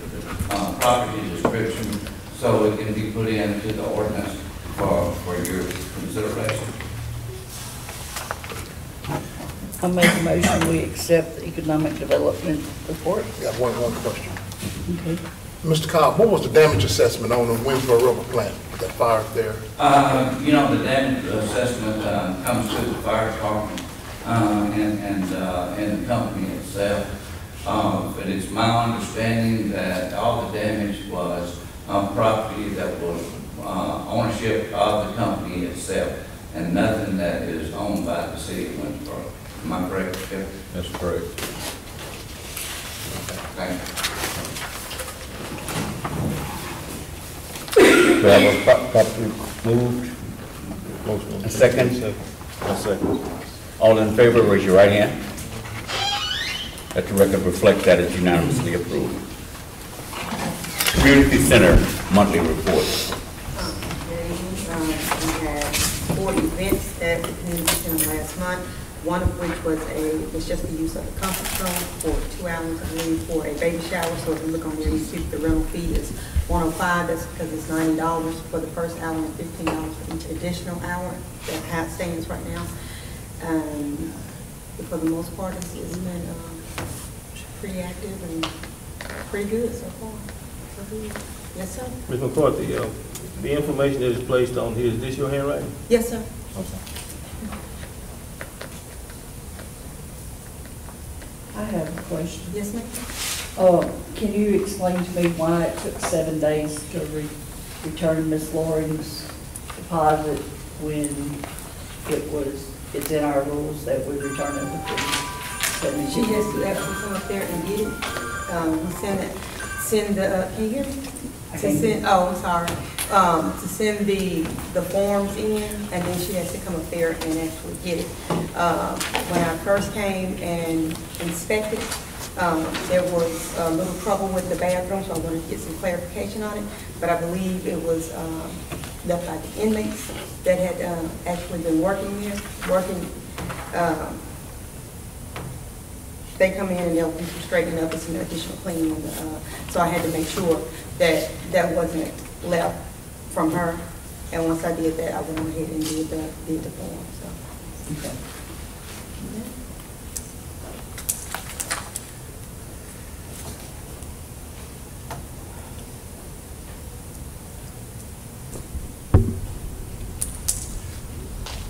property description so it can be put into the ordinance for your consideration. I make a motion, we accept the economic development report. Got one question. Okay. Mr. Cobb, what was the damage assessment on the Winsboro Rubber plant, that fire there? You know, the damage assessment comes to the fire department and the company itself. But it's my understanding that all the damage was property that was ownership of the company itself, and nothing that is owned by the city of Winsboro. Am I correct, Skip? That's correct. Thank you. Do I have a properly moved? A second? A second. All in favor, raise your right hand. Let the record reflect that it's unanimously approved. Community Center monthly report. We had 4 events at the community center last month, one of which was just the use of the conference room for 2 hours, I believe, for a baby shower. So if you look on there, you see the rental fee is $105. That's because it's $90 for the first hour and $15 for each additional hour that stands right now. For the most part, it's been pretty active and pretty good so far. Yes, sir. Ms. McCarthy, the information that is placed on here, is this your handwriting? Yes, sir. Okay. I have a question. Yes, ma'am. Can you explain to me why it took 7 days to return Ms. Loring's deposit when it's in our rules that we return it within 7 days? She has to actually come up there and get it. Can you hear me? To send the forms in, and then she has to come up there and actually get it. When I first came and inspected, there was a little trouble with the bathroom, so I wanted to get some clarification on it. But I believe it was left by the inmates that had actually been working there, they come in and they'll do some straightening up and some additional cleaning. So I had to make sure that that wasn't left from her. And once I did that, I went ahead and did the form. So. Okay.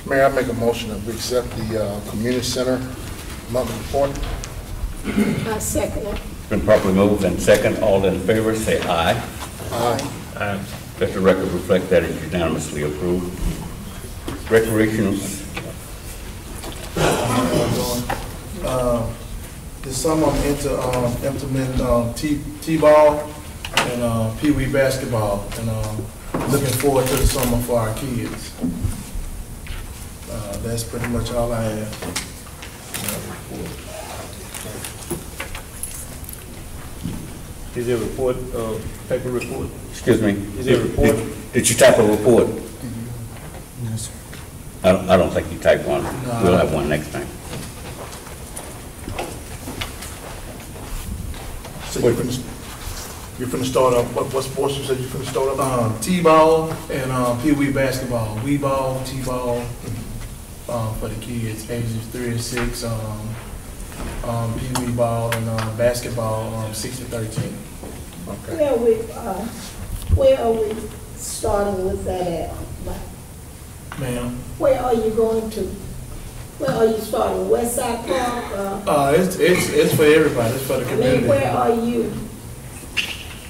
Mayor, I make a motion that we accept the community center monthly report. I second it. Been properly moved and second. All in favor, say aye. Aye. Aye. Let the record reflect that it's unanimously approved. Recreational. This summer I'm implementing T-ball and Pee Wee basketball, and looking forward to the summer for our kids. That's pretty much all I have. Is there a report, paper report? Excuse me? Is there a report? Did you type a report? Yes, sir. I don't think you typed one. No. We'll have one next time. So you're finna start up, what sports you said you're finna start up? T-ball and Pee Wee basketball, Wee ball, T-ball, for the kids, ages 3 to 6, Pee Wee ball and basketball, 6 to 13. Okay. Where are we starting with that at? Ma'am? Where are you going to? Where are you starting? West Side Park? It's for everybody. It's for the community. Where are you?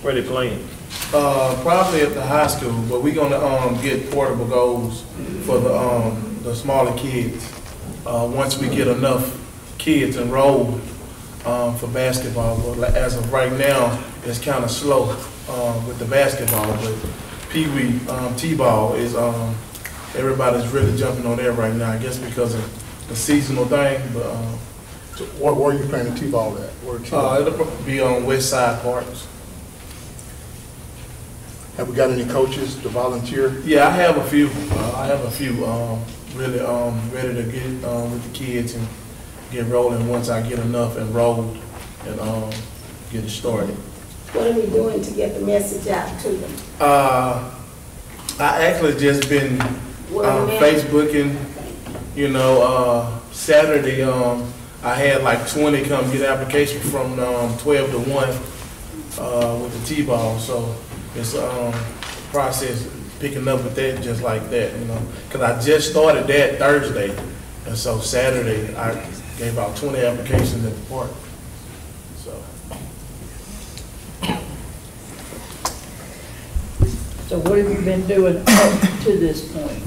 Where they playing? Probably at the high school, but we're gonna get portable goals for the smaller kids. Once we get enough kids enrolled for basketball, but as of right now, it's kind of slow with the basketball. But Pee Wee T-ball is everybody's really jumping on there right now. I guess because of the seasonal thing. But so where are you playing the T-ball at? It'll be on West Side Parks. Have we got any coaches to volunteer? Yeah, I have a few. Really ready to get with the kids and get rolling once I get enough enrolled and get it started. What are we doing to get the message out to them? I actually just been Facebooking, you know, Saturday, I had like 20 come get application from 12 to 1 with the T-ball, so it's process picking up with that just like that, you know, because I just started that Thursday, and so Saturday I gave out 20 applications at the park. So what have you been doing up to this point,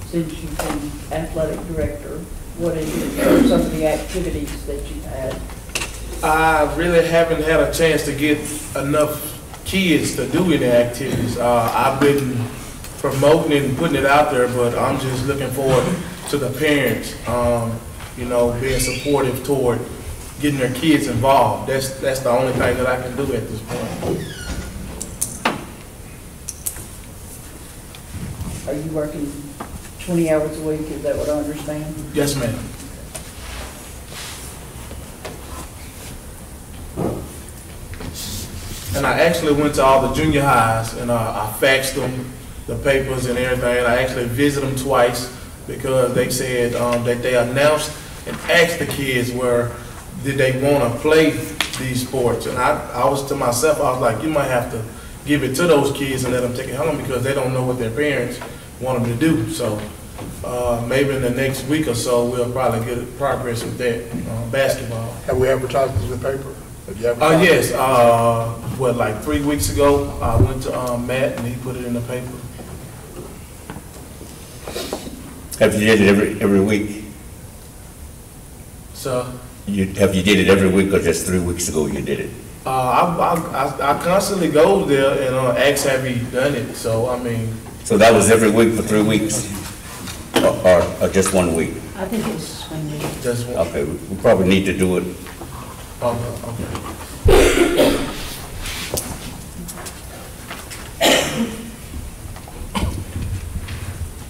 since you've been athletic director? What are some of the activities that you've had? I really haven't had a chance to get enough kids to do any activities. I've been promoting and putting it out there, but I'm just looking forward to the parents, you know, being supportive toward getting their kids involved. That's the only thing that I can do at this point. Are you working 20 hours a week, is that what I understand? Yes, ma'am. And I actually went to all the junior highs and I faxed them the papers and everything. I actually visited them twice because they said that they announced and asked the kids where did they want to play these sports. And I was to myself, I was like, you might have to give it to those kids and let them take it home because they don't know what their parents want them to do. So maybe in the next week or so, we'll probably get progress with that basketball. Have we advertised in the paper? Yes. What, like 3 weeks ago, I went to Matt and he put it in the paper. Have you did it every week? So. Have you did it every week or just 3 weeks ago you did it? I constantly go there and ask, have you done it? So, I mean. So that was every week for 3 weeks? Or just 1 week? I think it's 1 week. Just one. Okay, we probably need to do it. Okay.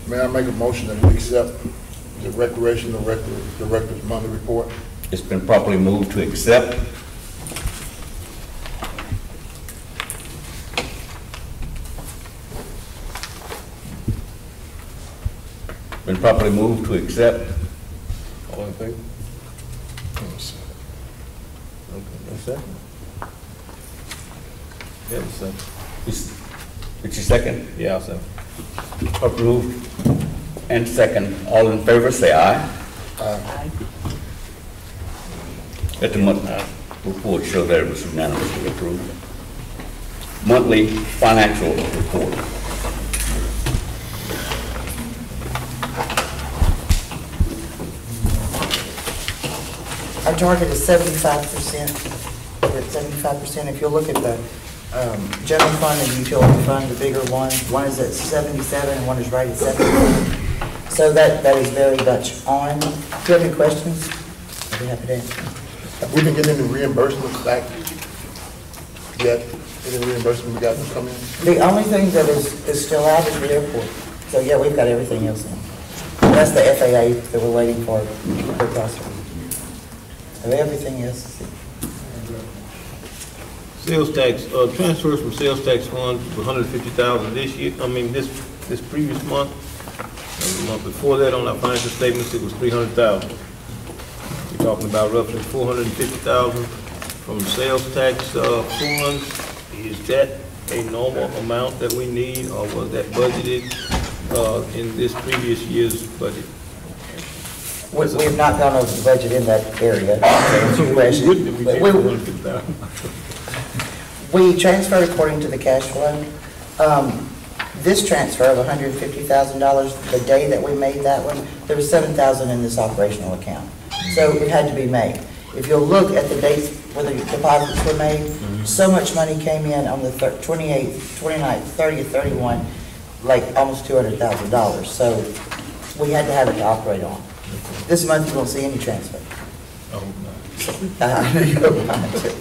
May I make a motion that we accept the recreation director's monthly report? It's been properly moved to accept. Been properly moved to accept. All in favor? Okay, no second? Yeah, second. It's your second? Yeah, I'll second. Approved and second. All in favor, say aye. Aye. Let the monthly report show that it was unanimously approved. Monthly financial report. Our target is 75%. We're at 75%. If you look at the general fund and utility fund, the bigger one is at 77 and one is right at 71. So that is very much on. Do you have any questions? I'd be happy to answer. Have we been getting any reimbursements back yet? Any reimbursement we got to come in? The only thing that is still out is the airport. So yeah, we've got everything else in. And that's the FAA that we're waiting for processing. Everything else. Sales tax, transfers from sales tax fund, $150,000 this year, this previous month. And the month before that on our financial statements, it was $300,000. We're talking about roughly $450,000 from sales tax funds. Is that a normal amount that we need, or was that budgeted in this previous year's budget? We've not gone over the budget in that area. We transfer according to the cash flow. This transfer of $150,000, the day that we made that one, there was $7,000 in this operational account. So it had to be made. If you'll look at the dates where the deposits were made, so much money came in on the 28th, 29th, 30th, 31, like almost $200,000. So we had to have it to operate on. This month you won't see any transfer. I know you don't mind it.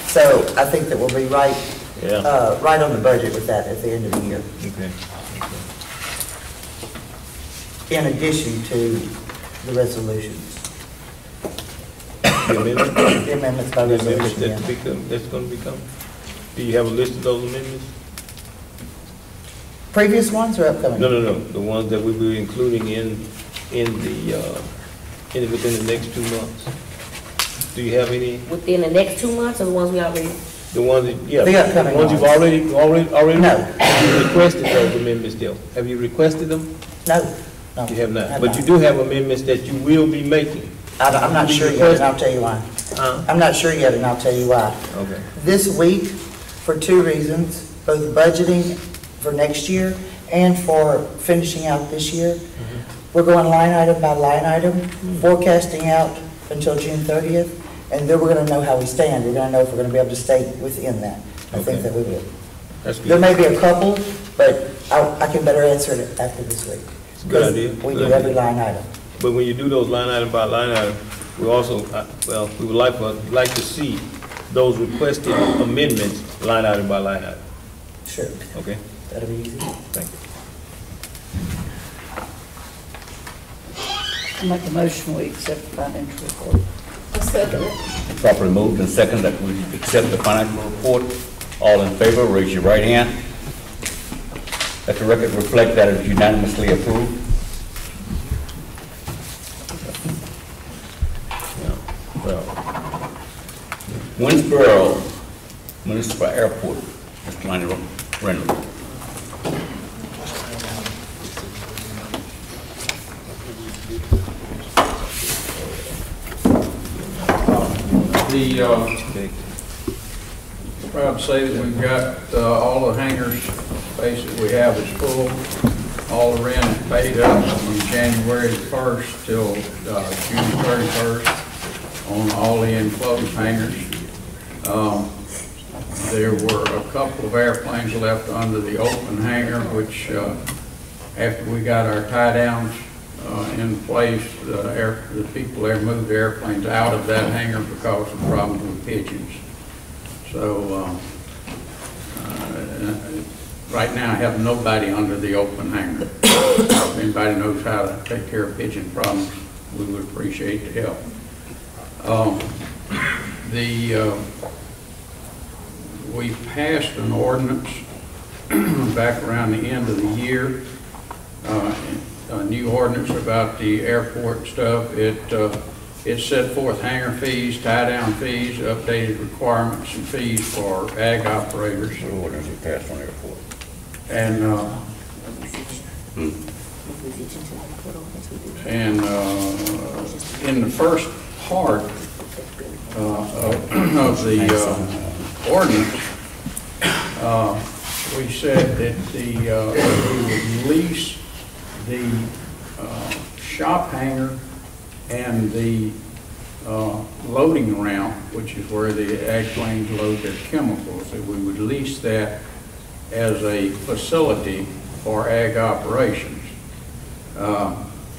So I think that we'll be right, right on the budget with that at the end of the year. Okay. In addition to the resolutions. The amendment? The amendments by The amendments resolution, that's gonna become? Do you have a list of those amendments? Previous ones or upcoming? No, the ones that we'll be including within the next 2 months. Do you have any? Within the next 2 months, or the ones we already? The ones that, yeah. The upcoming ones you've ones. already? No. Have you requested those amendments still? Have you requested them? No, no. You have not, Have but you do have amendments that you will be making. I'm not sure yet, and I'll tell you why. I'm not sure yet, and I'll tell you why. Okay. This week, for 2 reasons, both budgeting for next year and for finishing out this year, we're going line item by line item, forecasting out until June 30th, and then we're going to know how we stand. We're going to know if we're going to be able to stay within that. I think that we will. That's good. There may be a couple, but I can better answer it after this week. It's a good idea. We do every line item. But when you do those line item by line item, we also, we would like to see those requested amendments line item by line item. Sure. Okay? That'll be easy. Thank you. I make a motion, we accept the financial report. I second it. Properly moved and second that we accept the financial report. All in favor, raise your right hand. Let the record reflect that it is unanimously approved. Well, Winsboro Municipal Airport, Mr. Lonnie Reynolds. Proud to say that we've got all the hangars, basically we have is full. All the rent is paid up from January 1st till June 31st on all the enclosed hangars. There were a couple of airplanes left under the open hangar, which after we got our tie downs in place, the people there moved the airplanes out of that hangar because of problems with pigeons. So right now I have nobody under the open hangar. If anybody knows how to take care of pigeon problems, we would appreciate the help. We passed an ordinance back around the end of the year, a new ordinance about the airport stuff. It set forth hangar fees, tie-down fees, updated requirements and fees for ag operators. What ordinance you passed on airport? And in the first part of the ordinance, we said that we would lease the shop hangar and the loading ramp, which is where the ag planes load their chemicals, that we would lease that as a facility for ag operations.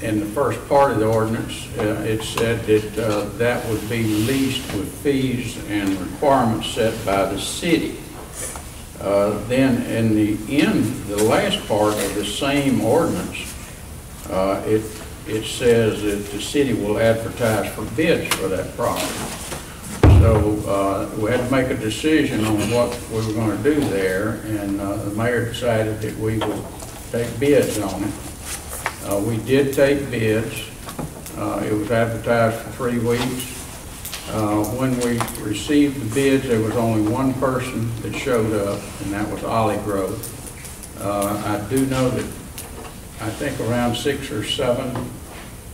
In the first part of the ordinance, it said that that would be leased with fees and requirements set by the city. Then in the end, the last part of the same ordinance, it says that the city will advertise for bids for that property. So we had to make a decision on what we were going to do there, and the mayor decided that we would take bids on it. We did take bids. It was advertised for 3 weeks. When we received the bids, there was only one person that showed up, and that was Ollie Grove. I do know that I think around 6 or 7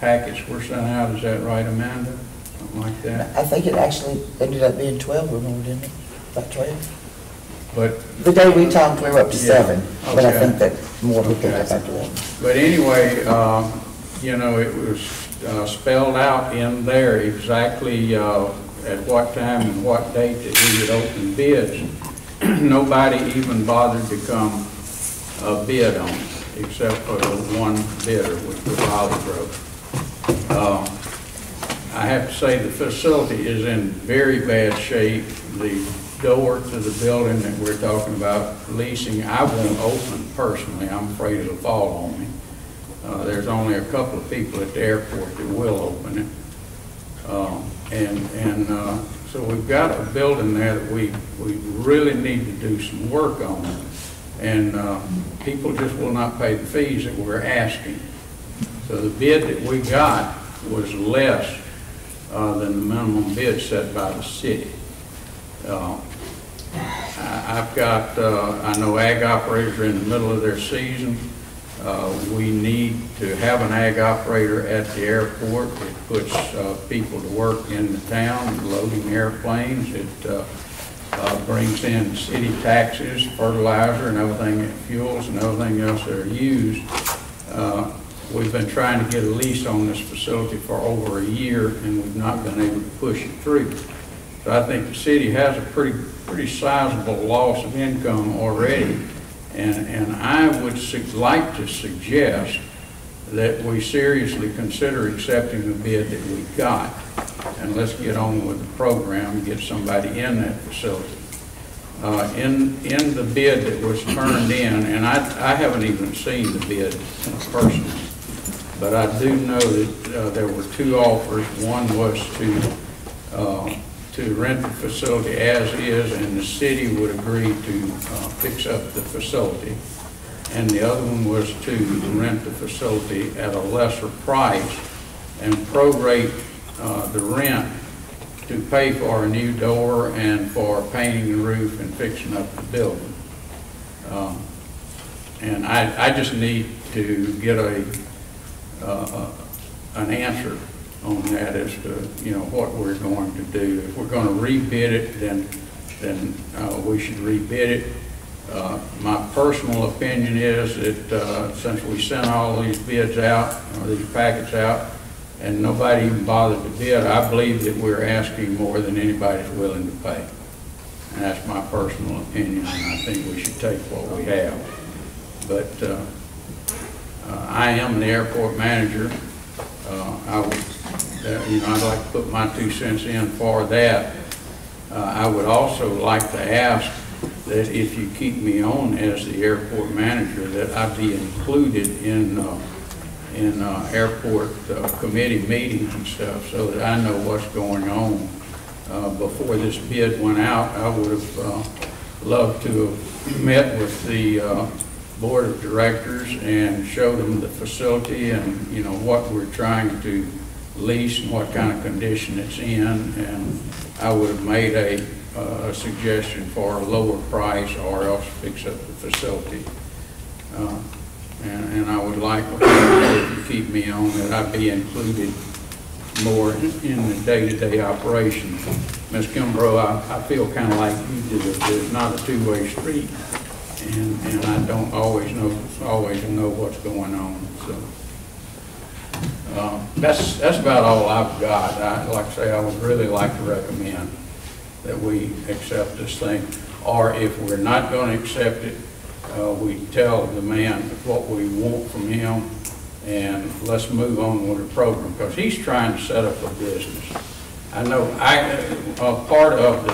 packets were sent out. Is that right, Amanda? Something like that? I think it actually ended up being 12 or more, didn't it? About 12? But the day we talked, we were up to 7, but I okay. think that more will pick up after that. But anyway, you know, it was spelled out in there exactly at what time and what date that we would open bids. Nobody even bothered to come bid on it, except for the one bidder, which was Olive Grove. I have to say the facility is in very bad shape. The door to the building that we're talking about leasing, I won't open personally. I'm afraid it'll fall on me. There's only a couple of people at the airport that will open it. So we've got a building there that we really need to do some work on. And people just will not pay the fees that we're asking. So the bid that we got was less than the minimum bid set by the city. I've got, I know ag operators are in the middle of their season. We need to have an ag operator at the airport. It puts people to work in the town, loading airplanes. It brings in city taxes, fertilizer and everything, fuels and everything else that are used. We've been trying to get a lease on this facility for over a year, and we've not been able to push it through. So I think the city has a pretty sizable loss of income already, and I would like to suggest that we seriously consider accepting the bid that we got, and let's get on with the program and get somebody in that facility. In the bid that was turned in, and I haven't even seen the bid personally, but I do know that there were two offers. One was to rent the facility as is, and the city would agree to fix up the facility. And the other one was to rent the facility at a lesser price and prorate the rent to pay for a new door and for painting the roof and fixing up the building. And I just need to get an answer on that as to, what we're going to do. If we're going to rebid it, then we should rebid it. My personal opinion is that since we sent all these bids out, or these packets out, and nobody even bothered to bid, I believe that we're asking more than anybody's willing to pay. And that's my personal opinion, and I think we should take what we have. But I am the airport manager. I'd like to put my 2 cents in for that. I would also like to ask that if you keep me on as the airport manager, that I be included in airport committee meetings and stuff, so that I know what's going on. Before this bid went out, I would have loved to have met with the board of directors and showed them the facility and what we're trying to lease and what kind of condition it's in, and I would have made a suggestion for a lower price or else fix up the facility. And I would like to keep me on that I be included more in the day-to-day operation. Ms. Kimbrough, I feel kind of like you do. There's not a two-way street, and I don't always know what's going on. So that's about all I've got. Like I say, I would really like to recommend that we accept this thing, or if we're not going to accept it, we tell the man what we want from him, and let's move on with the program, because he's trying to set up a business. I know part of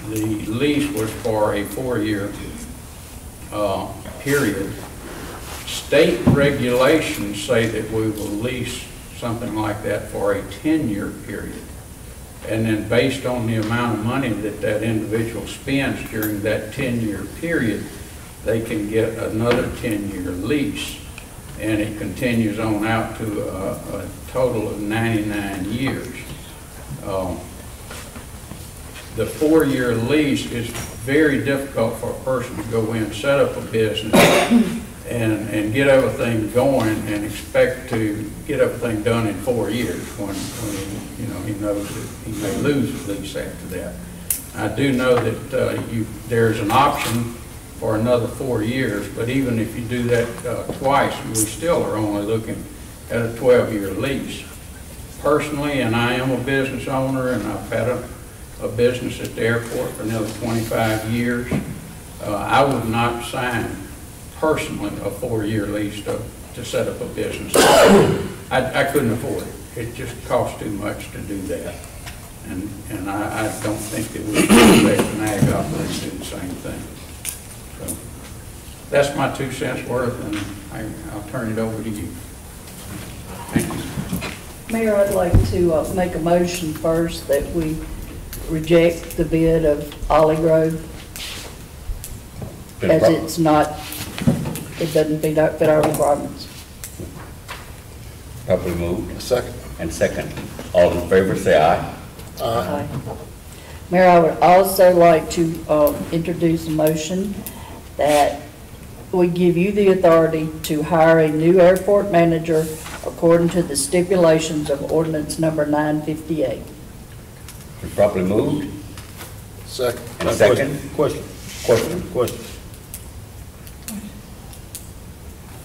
the lease was for a 4-year period. State regulations say that we will lease something like that for a 10-year period. And then based on the amount of money that individual spends during that 10-year period, they can get another 10-year lease. And it continues on out to a total of 99 years. The 4-year lease is very difficult for a person to go in, set up a business, and get everything going and expect to get everything done in 4 years when he knows that he may lose his lease after that. I do know that there's an option for another 4 years, but even if you do that twice, we still are only looking at a 12-year lease. Personally, and I am a business owner, and I've had a business at the airport for nearly 25 years, I would not sign personally a 4-year lease to set up a business. I couldn't afford it. It just costs too much to do that. And I don't think that we should expect an ag operator to do the same thing. So that's my 2 cents worth, and I'll turn it over to you. Thank you. Mayor, I'd like to make a motion first that we reject the bid of Ollie Grove as it's not, it doesn't fit our requirements. Properly moved. Second. And second. All in favor, say aye. Aye. Mayor, I would also like to introduce a motion that we give you the authority to hire a new airport manager according to the stipulations of ordinance number 958. Been properly moved. Second. And second. Question.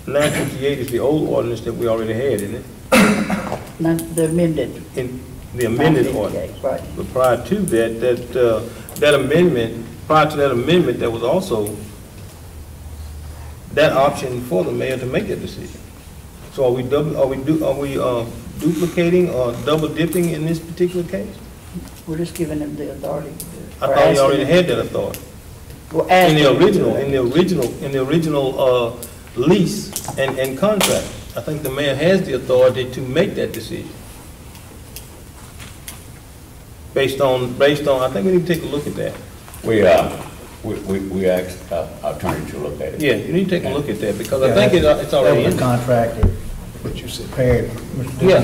958 is the old ordinance that we already had, isn't it? The amended. In the amended 958, ordinance. right. But prior to that, that amendment, prior to that amendment, there was also that option for the mayor to make that decision. So are we duplicating or double dipping in this particular case? We're just giving him the authority. I thought he already had that authority. In the original lease and contract. I think the mayor has the authority to make that decision. Based on, I think we need to take a look at that. We asked our attorney to look at it. Yeah, you need to take a look at that, because I think it's already in. That was a contract that What you said. prepared. Yeah,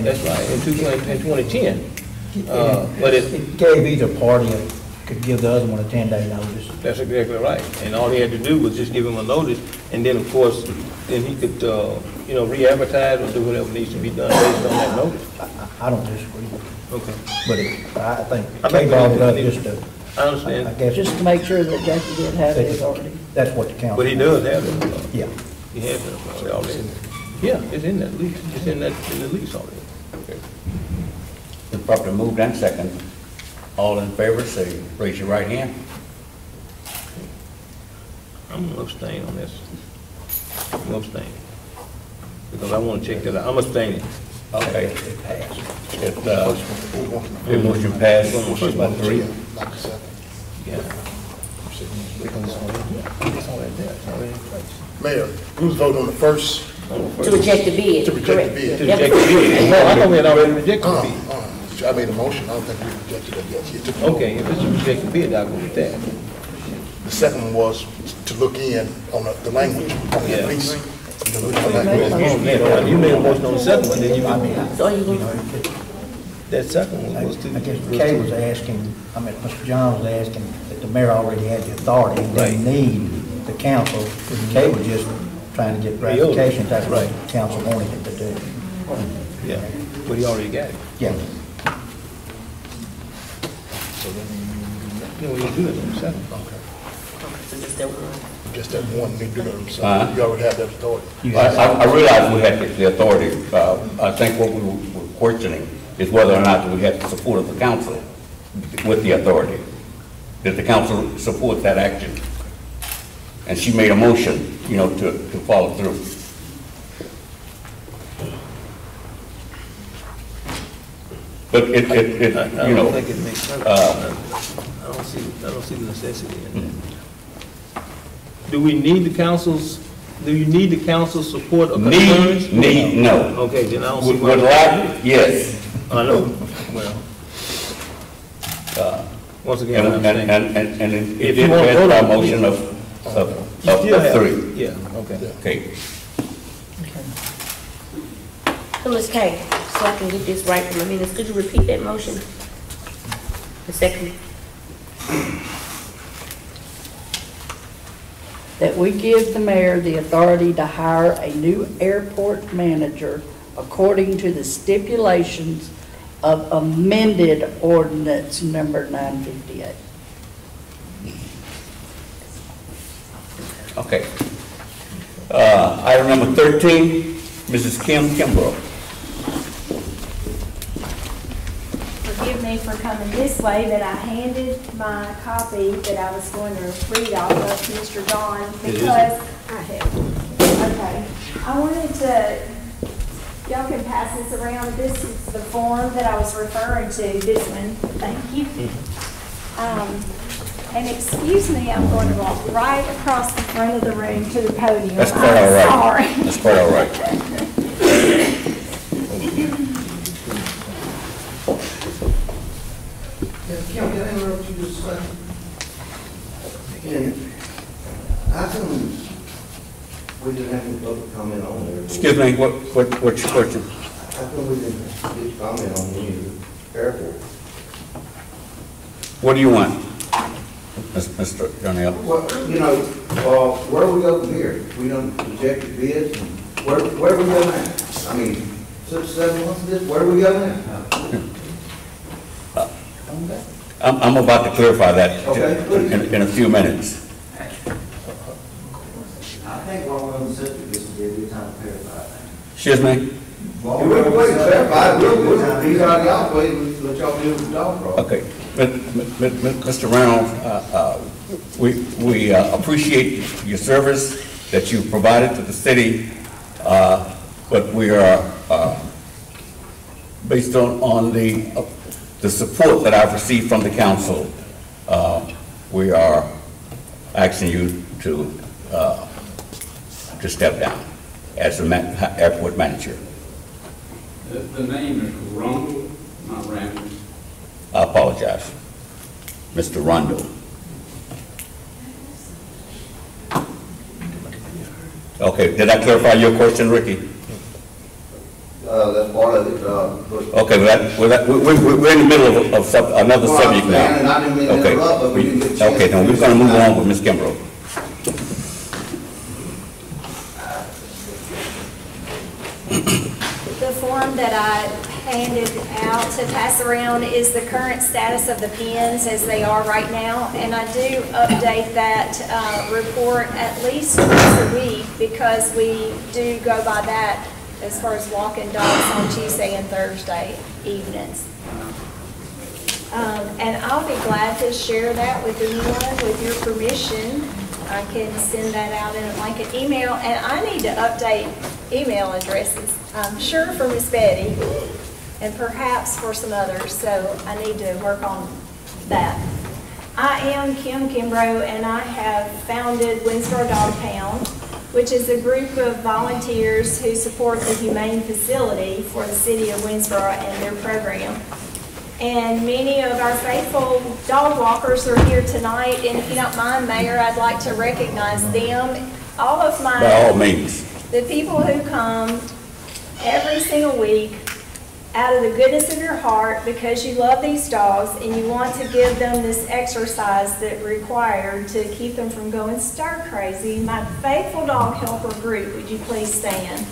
that's right, in 2010. But It gave either party, could give the other one a 10-day notice. That's exactly right. And all he had to do was just give him a notice, and then, of course, then he could, re-advertise or do whatever needs to be done based on that notice. I don't disagree with you. Okay. But I think I Kay think brought it up we need- just to, I understand. I guess. Just to make sure that Jackie did have the authority. That's what the council. But he does have it. Yeah. He has it already. Yeah, it's in that lease. It's in the lease already. Okay. Been properly moved and second. All in favor, say, raise your right hand. I'm gonna abstain on this. I'm gonna abstain. Because I wanna check that out. I'm abstaining. Okay. The motion passed by 3. Yeah. Mayor, who's voting on the first? To reject the bid. To reject Correct. the bid. To reject the bid. Well, I thought we had already rejected the bid. I made a motion, I don't think we rejected it yet. You took the vote. Okay, if it's a rejected bid, I'll go with that. The second one was to look in on the language on the Yeah. lease. To look at the language. You made a motion on the second one, then you, So you that second one was to. I guess Kay was asking, Mr. John was asking that the mayor already had the authority and didn't need the council. Kay was just trying to get ratification, that's what the council wanted him to do. Yeah, but he already got it. Yeah. You know, we can do it on the second. Just that one, they do it themselves. You already have that authority. I realize we had the authority. I think what we were questioning is whether or not we had the support of the council with the authority. Did the council support that action? And she made a motion, to follow through. But I don't think it makes sense. I don't see the necessity in that. Do you need the council's support or concerns? No. Okay, then I don't see why. Would like, yes. I know, well. Once again, I'm saying. And it If did you want to pass vote by on it, motion of You still have- 3. Yeah, okay. Okay. So Ms. Kay, so I can get this right from the minutes, could you repeat that motion? The second. That we give the mayor the authority to hire a new airport manager according to the stipulations of amended ordinance number 958. Okay. Item number 13, Mrs. Kim Kimbrough. Forgive me for coming this way, but I handed my copy that I was going to read off of to Mr. John because I have. Okay. I wanted to, y'all can pass this around. This is the form that I was referring to, this one. Thank you. And excuse me, I'm going to walk right across the front of the room to the podium. That's quite all right. Sorry. That's quite all right. me, what's your question? How come we didn't get comment on the airport? What do you want, Mr. Darnell? Well, you know, where we go from here? We done rejected bids, and where we go now? I mean, 7 months of this, where we go now? I'm about to clarify that Okay. in a few minutes. I think while we're on the subject, this would be a good time to clarify things. Excuse me? Well, we'll wait to clarify, he's already out, wait, let y'all deal with the dog problem. Okay. Mr. Reynolds, we appreciate your service that you provided to the city, but we are, based on the support that I've received from the council, we are asking you to step down as the airport manager. The name is Rundle, not Randall. I apologize. Mr. Rundle. Okay, did I clarify your question, Ricky? That's part of it, Okay, we're in the middle of another subject now. And I didn't mean to interrupt, but we didn't get a chance. Okay, then we're going to move on with Ms. Kimbrough. The form that I handed out to pass around is the current status of the pens as they are right now, and I do update that report at least once a week because we do go by that as far as walking dogs on Tuesday and Thursday evenings. And I'll be glad to share that with anyone with your permission. I can send that out in a blanket email, and I need to update email addresses, I'm sure for Miss Betty and perhaps for some others, so I need to work on that. I am Kim Kimbrough, and I have founded Windstar Dog Pound, which is a group of volunteers who support the Humane Facility for the city of Windsboro and their program. And many of our faithful dog walkers are here tonight, and if you don't mind, Mayor, I'd like to recognize them. All of my... By all means. The people who come every single week out of the goodness of your heart because you love these dogs and you want to give them this exercise that's required to keep them from going stir crazy. My faithful dog helper group, would you please stand?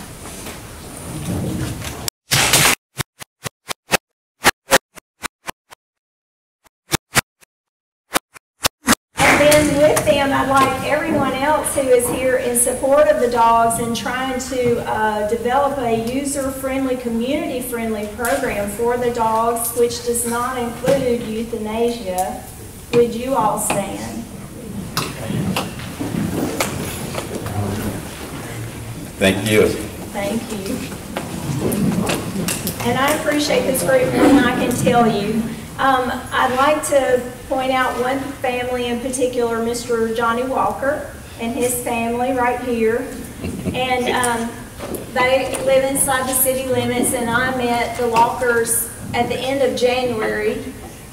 And then with them, I'd like everyone else who is here in support of the dogs and trying to develop a user-friendly, community-friendly program for the dogs, which does not include euthanasia. Would you all stand? Thank you. Thank you. And I appreciate this group more than I can tell you. I'd like to point out one family in particular, Mr. Johnny Walker and his family right here. And they live inside the city limits, and I met the Walkers at the end of January.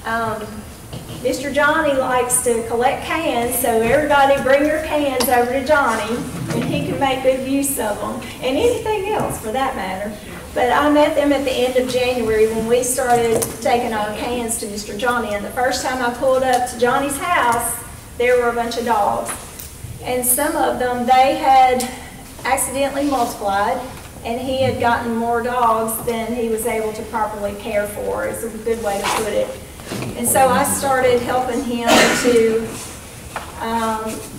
Mr. Johnny likes to collect cans, so everybody bring your cans over to Johnny, and he can make good use of them, and anything else for that matter. But I met them at the end of January when we started taking our cans to Mr. Johnny, and the first time I pulled up to Johnny's house, there were a bunch of dogs. And some of them, they had accidentally multiplied, and he had gotten more dogs than he was able to properly care for, is a good way to put it. And so I started helping him to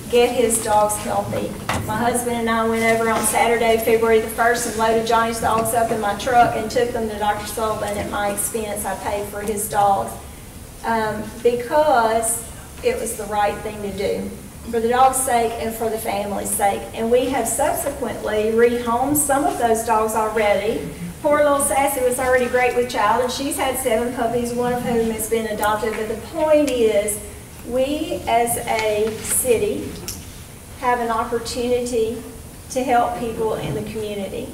get his dogs healthy. My husband and I went over on Saturday, February the 1st, and loaded Johnny's dogs up in my truck and took them to Dr. Sullivan at my expense. I paid for his dogs because it was the right thing to do, for the dog's sake and for the family's sake. And we have subsequently rehomed some of those dogs already. Poor little Sassy was already great with child, and she's had 7 puppies, one of whom has been adopted. But the point is, we as a city have an opportunity to help people in the community.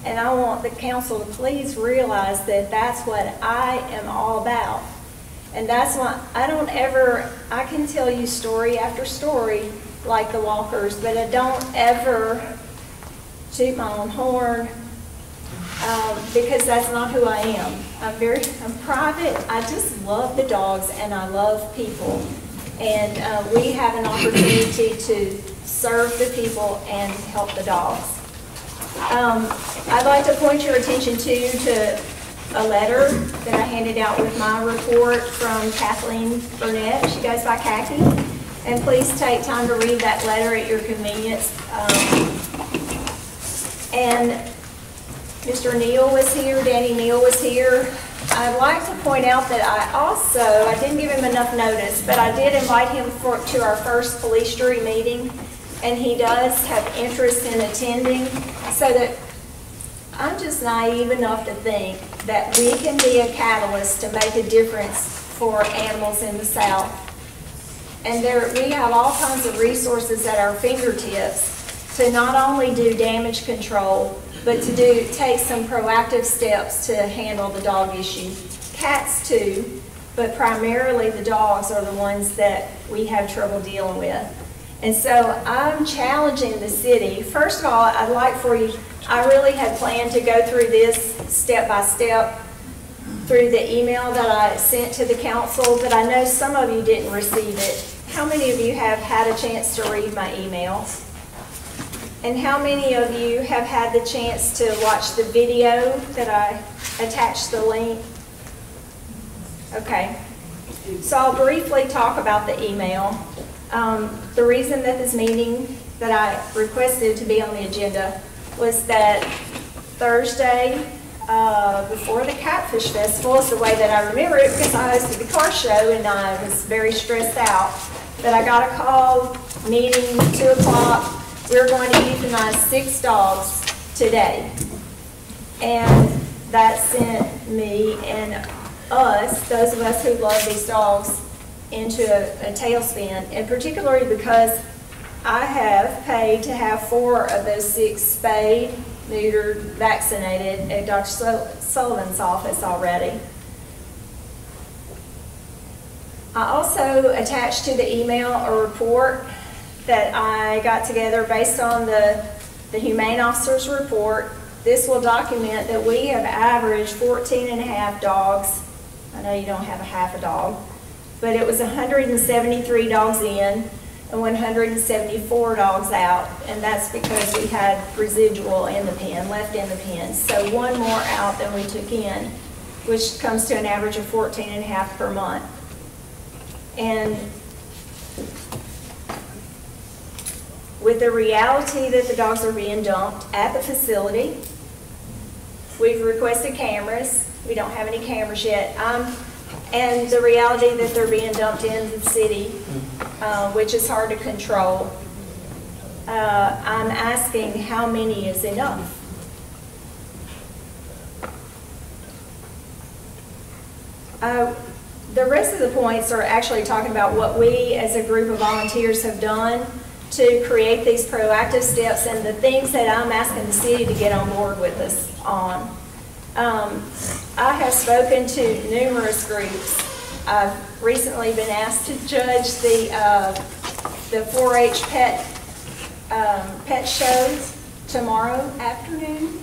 And I want the council to please realize that that's what I am all about. And that's why I can tell you story after story like the Walkers, but I don't ever toot my own horn, because that's not who I am. I'm private. I just love the dogs and I love people. And we have an opportunity to serve the people and help the dogs. I'd like to point your attention to a letter that I handed out with my report from Kathleen Burnett. She goes by Khaki. And please take time to read that letter at your convenience. And Mr. Neal was here, Danny Neal was here. I'd like to point out that I didn't give him enough notice, but I did invite him to our first police jury meeting, and he does have interest in attending, so that I'm just naive enough to think that we can be a catalyst to make a difference for animals in the South. And we have all kinds of resources at our fingertips to not only do damage control, but to take some proactive steps to handle the dog issue. Cats too, but primarily the dogs are the ones that we have trouble dealing with. And so I'm challenging the city. First of all, I'd like for you, I really had planned to go through this step by step through the email that I sent to the council, but I know some of you didn't receive it. How many of you have had a chance to read my email? And how many of you have had the chance to watch the video that I attached the link? Okay. So I'll briefly talk about the email. The reason that this meeting that I requested to be on the agenda was that Thursday, before the Catfish Festival, is the way that I remember it because I hosted the car show and I was very stressed out. But I got a call, meeting 2 o'clock. We're going to euthanize 6 dogs today. And that sent me and us, those of us who love these dogs, into a tailspin. And particularly because I have paid to have 4 of those 6 spayed, neutered, vaccinated at Dr. Sullivan's office already. I also attached to the email a report that I got together based on the Humane Officer's report. This will document that we have averaged 14.5 dogs. I know you don't have a half a dog, but it was 173 dogs in and 174 dogs out, and that's because we had residual in the pen, left in the pen. So 1 more out than we took in, which comes to an average of 14.5 per month. And with the reality that the dogs are being dumped at the facility, we've requested cameras. We don't have any cameras yet. And the reality that they're being dumped in the city, which is hard to control, I'm asking how many is enough? The rest of the points are actually talking about what we as a group of volunteers have done to create these proactive steps and the things that I'm asking the city to get on board with us on. I have spoken to numerous groups. I've recently been asked to judge the 4-H pet show tomorrow afternoon,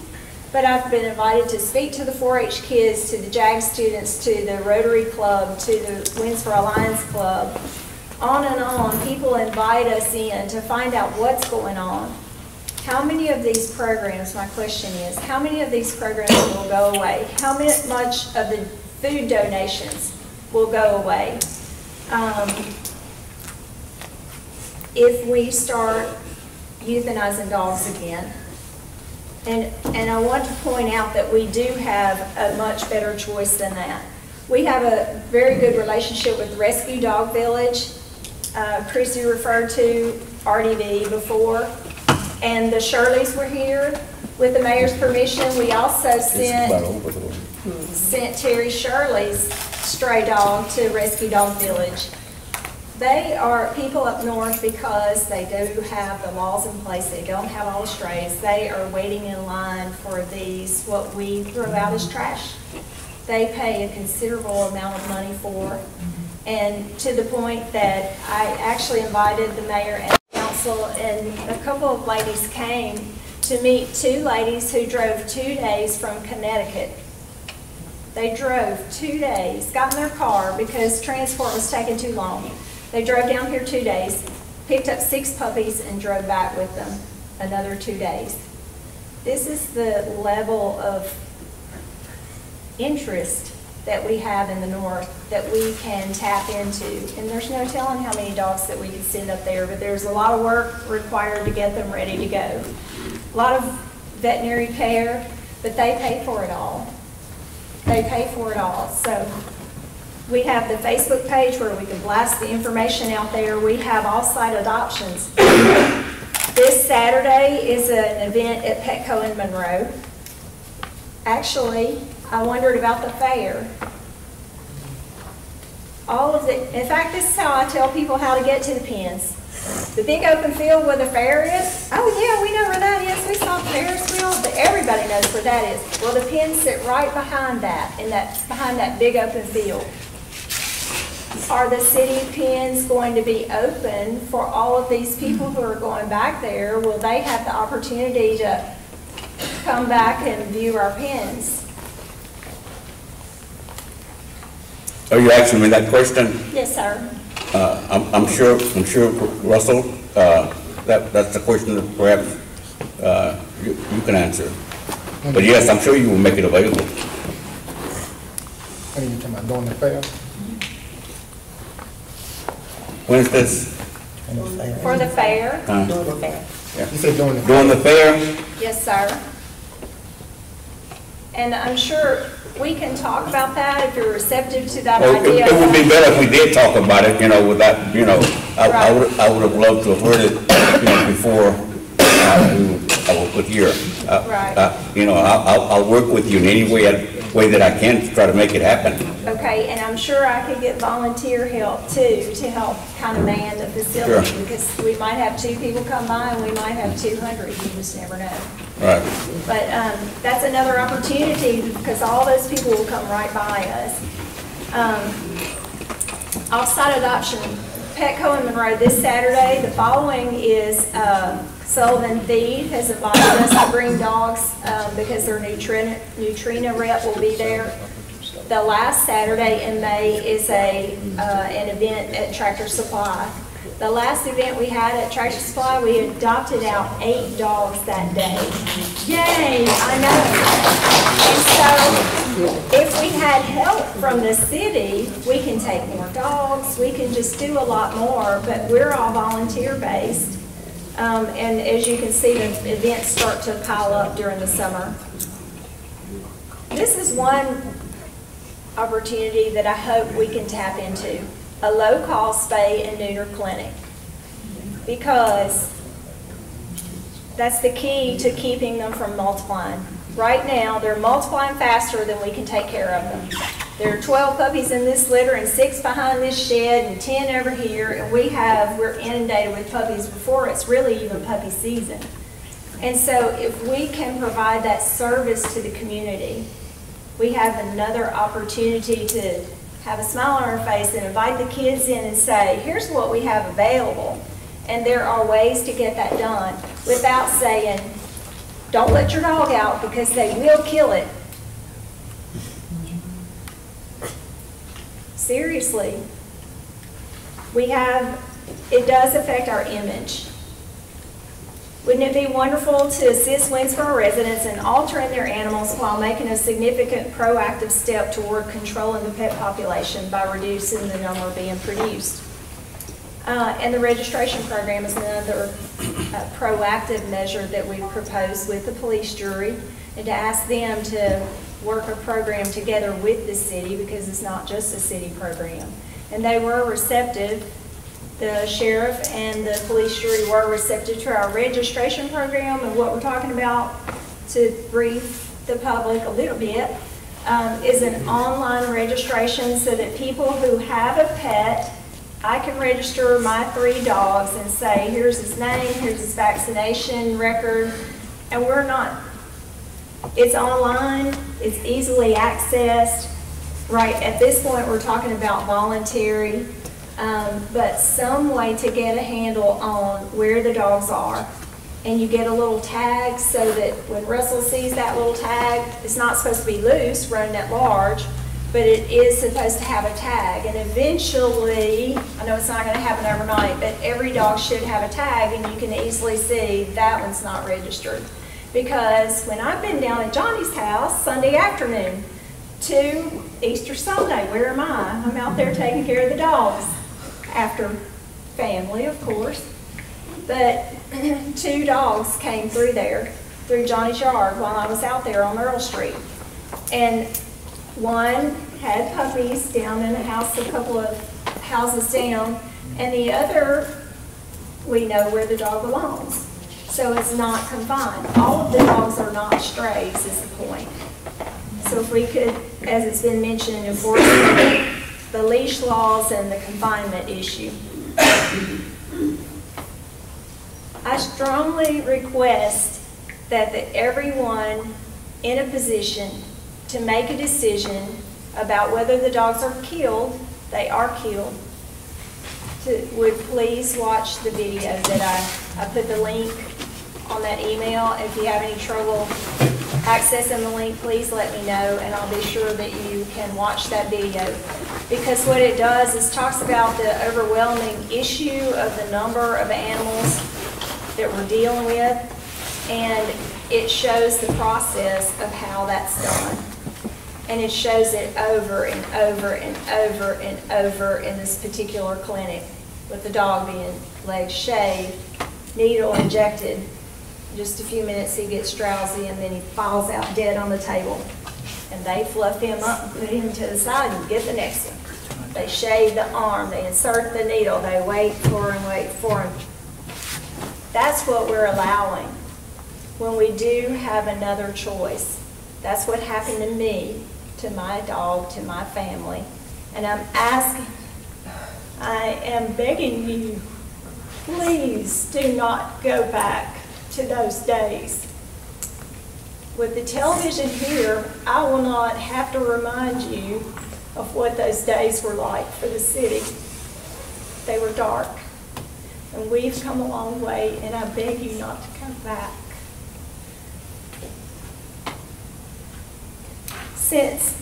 but I've been invited to speak to the 4-H kids, to the JAG students, to the Rotary Club, to the Winsboro Lions Club. On and on, people invite us in to find out what's going on. How many of these programs, my question is, how many of these programs will go away? How much of the food donations will go away if we start euthanizing dogs again? And I want to point out that we do have a much better choice than that. We have a very good relationship with Rescue Dog Village. Chrissy referred to RDV before, and the Shirleys were here. With the mayor's permission, we also sent Terry Shirley's stray dog to Rescue Dog Village. They are people up north because they do have the laws in place. They don't have all the strays. They are waiting in line for these, what we throw out as trash. They pay a considerable amount of money for. And to the point that I actually invited the mayor and council, and a couple of ladies came to meet two ladies who drove 2 days from Connecticut. They drove 2 days, got in their car because transport was taking too long. They drove down here 2 days, picked up 6 puppies and drove back with them another 2 days. This is the level of interest that we have in the north that we can tap into. And there's no telling how many dogs that we could send up there, but there's a lot of work required to get them ready to go. A lot of veterinary care, but they pay for it all. They pay for it all. So we have the Facebook page where we can blast the information out there. We have off-site adoptions. This Saturday is an event at Petco in Monroe. Actually, I wondered about the fair. In fact, this is how I tell people how to get to the pens. The big open field where the fair is, oh yeah, we know where that is. We saw the Ferris wheel, but everybody knows where that is. Well, the pens sit right behind that, behind that big open field. Are the city pens going to be open for all of these people who are going back there? Will they have the opportunity to come back and view our pens? Are you asking me that question? Yes, sir. I'm sure, Russell, that's a question that perhaps you can answer. But yes, I'm sure you will make it available. What are you talking about, doing the fair? When is this? For the fair? Doing the fair. Yeah. You said doing the fair? During the fair? Yes, sir. And I'm sure we can talk about that if you're receptive to that Well, idea. it would be better if we did talk about it, without, I would have loved to have heard it, before I was with you. Right. I'll work with you in any way that I can to try to make it happen. Okay, and I'm sure I could get volunteer help too, to help kind of man the facility. Sure. Because we might have 2 people come by and we might have 200, you just never know. Right. But that's another opportunity because all those people will come right by us. Off-site adoption, Petco in Monroe this Saturday. The following is Sullivan Feed has invited us to bring dogs because their Neutrina rep will be there. The last Saturday in May is an event at Tractor Supply. The last event we had at Tractor Supply, we adopted out 8 dogs that day. Yay, I know. And so if we had help from the city, we can take more dogs, we can just do a lot more, but we're all volunteer based. And as you can see, the events start to pile up during the summer. This is one opportunity that I hope we can tap into. A low-cost spay and neuter clinic, because that's the key to keeping them from multiplying. Right now, they're multiplying faster than we can take care of them. There are 12 puppies in this litter and 6 behind this shed and 10 over here, and we're inundated with puppies before it's really even puppy season. And so if we can provide that service to the community, we have another opportunity to have a smile on our face and invite the kids in and say, here's what we have available. And there are ways to get that done without saying, don't let your dog out because they will kill it. Seriously, it does affect our image. Wouldn't it be wonderful to assist Winsboro residents in altering their animals while making a significant proactive step toward controlling the pet population by reducing the number being produced? And the registration program is another proactive measure that we proposed with the police jury, and to ask them to work a program together with the city because it's not just a city program. And they were receptive. The sheriff and the police jury were receptive to our registration program, and what we're talking about, to brief the public a little bit, is an online registration so that people who have a pet, I can register my 3 dogs and say, here's his name, here's his vaccination record, and it's online, it's easily accessed. Right, at this point we're talking about voluntary, but some way to get a handle on where the dogs are and you get a little tag so that when Russell sees that little tag, it's not supposed to be loose, running at large, but it is supposed to have a tag. And eventually, I know it's not going to happen overnight, but every dog should have a tag, and you can easily see that one's not registered. Because when I've been down at Johnny's house Sunday afternoon to Easter Sunday, where am I? I'm out there taking care of the dogs, after family, of course. But 2 dogs came through there, through Johnny's yard while I was out there on Earl Street. And one had puppies down in the house a couple of houses down, and the other, we know where the dog belongs. So it's not confined. All of the dogs are not strays is the point. So if we could, as it's been mentioned, enforce the leash laws and the confinement issue. I strongly request that everyone in a position to make a decision about whether the dogs are killed, they are killed, would please watch the video that I put the link on that email. If you have any trouble accessing the link, please let me know, and I'll be sure that you can watch that video. Because what it does is talks about the overwhelming issue of the number of animals that we're dealing with, and it shows the process of how that's done. And it shows it over and over and over and over in this particular clinic, with the dog being leg shaved, needle injected. In just a few minutes he gets drowsy, and then he falls out dead on the table. And they fluff him up and put him to the side and get the next one. They shave the arm, they insert the needle, they wait for him. That's what we're allowing when we do have another choice. That's what happened to me, to my dog, to my family. And I'm asking, I am begging you, please do not go back to those days. With the television here, I will not have to remind you of what those days were like for the city. They were dark. And we've come a long way, and I beg you not to come back. Since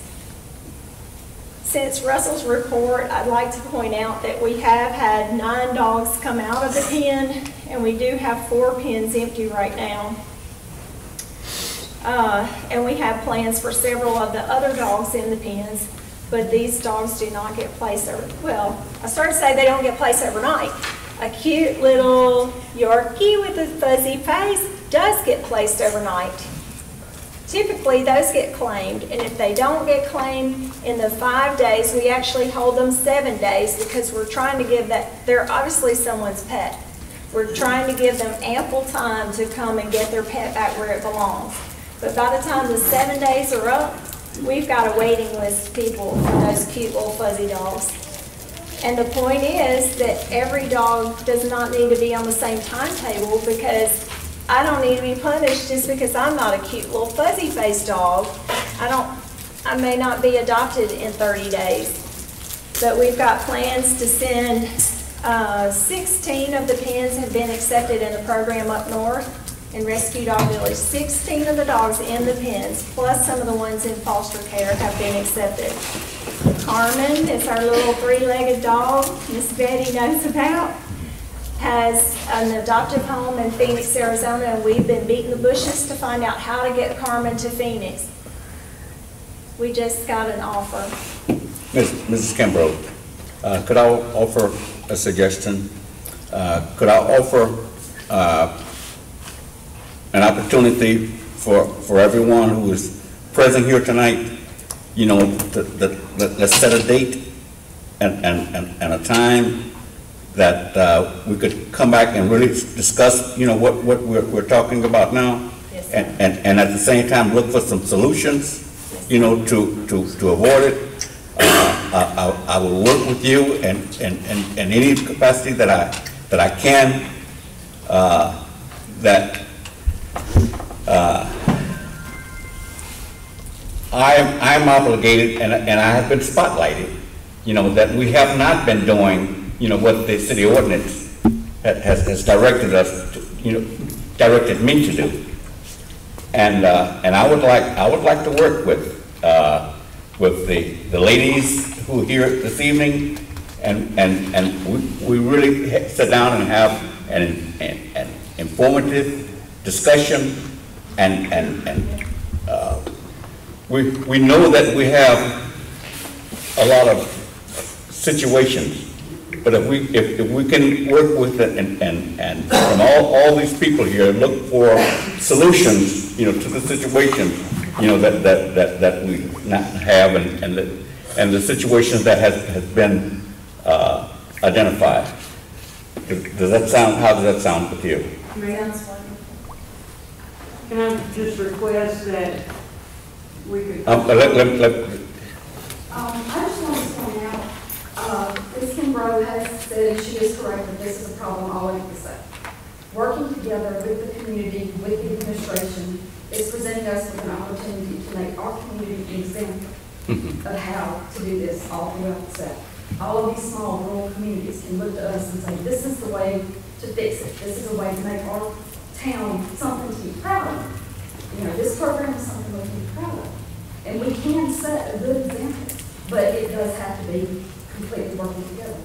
Russell's report, I'd like to point out that we have had 9 dogs come out of the pen, and we do have 4 pens empty right now. And we have plans for several of the other dogs in the pens, but these dogs do not get placed well, I started to say they don't get placed overnight. A cute little Yorkie with a fuzzy face does get placed overnight. Typically, those get claimed, and if they don't get claimed in the 5 days, we actually hold them 7 days, because we're trying to give that, they're obviously someone's pet. We're trying to give them ample time to come and get their pet back where it belongs. But by the time the 7 days are up, we've got a waiting list of people for those cute little fuzzy dogs. And the point is that every dog does not need to be on the same timetable, because I don't need to be punished just because I'm not a cute little fuzzy-faced dog. I may not be adopted in 30 days. But we've got plans to send 16 of the pens have been accepted in the program up north in Rescue Dog Village. 16 of the dogs in the pens, plus some of the ones in foster care, have been accepted. Carmen is our little 3-legged dog Miss Betty knows about, has an adoptive home in Phoenix, Arizona, and we've been beating the bushes to find out how to get Carmen to Phoenix. We just got an offer. Mrs. Kimbrough, could I offer a suggestion? Could I offer an opportunity for everyone who is present here tonight, you know, let's set a date and a time that we could come back and really discuss, you know, what we're talking about now, yes, and at the same time look for some solutions, yes, you know, to avoid it. I will work with you and any capacity that I can, I'm obligated, and I have been spotlighted, you know, that we have not been doing, you know, what the city ordinance has directed us to, you know, directed me to do. And I would like to work with the ladies who are here this evening, and we really sit down and have an informative discussion, and we know that we have a lot of situations, but if we can work with it and from all these people here look for solutions, to the situation, that we not have and the situations that has been identified. Does that sound? How does that sound with you? Can I just request that we could? I just want to point out, Ms. Kimbrough has said, she is correct, that this is a problem all over the state. Working together with the community, with the administration, is presenting us with an opportunity to make our community an example of how to do this all throughout the South. All of these small rural communities can look to us and say, this is the way to fix it. This is a way to make our town something to be proud of. This program is something we can be proud of. And we can set a good example, but it does have to be completely working together.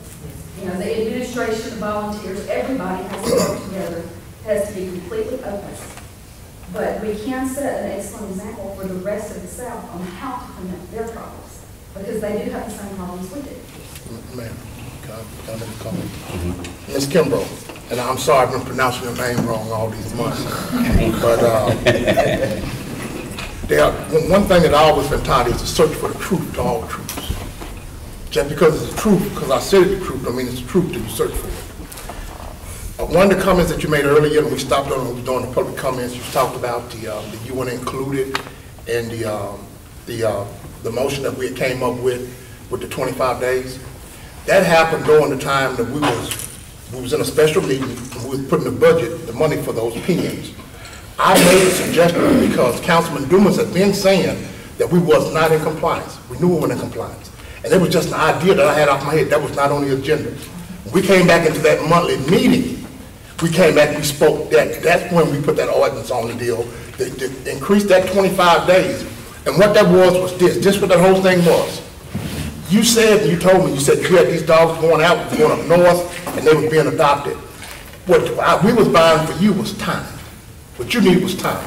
The administration, the volunteers, everybody has to work together, has to be completely open. But we can set an excellent example for the rest of the South on how to prevent their problems, because they do have the same problems we do. Ma'am, can I make a comment? Ms. Kimbrough, and I'm sorry I've been pronouncing your name wrong all these months, but one thing that I always been taught is to search for the truth to all truths. Just because it's the truth, because I said it's the truth, don't mean it's the truth till you search for it. One of the comments that you made earlier, when we stopped on, when we were doing the public comments, you talked about the UN included and the motion that we came up with the 25 days. That happened during the time that we was in a special meeting and we was putting the budget, the money for those opinions. I made a suggestion because Councilman Dumas had been saying that we was not in compliance. We knew we weren't in compliance. And it was just an idea that I had off my head. That was not on the agenda. When we came back into that monthly meeting, we came back, we spoke, that's when we put that ordinance on the deal, to increase that 25 days. And what that was this what that whole thing was. You said, and you told me, you said you had these dogs going out, going up north, and they were being adopted. What we was buying for you was time. What you need was time.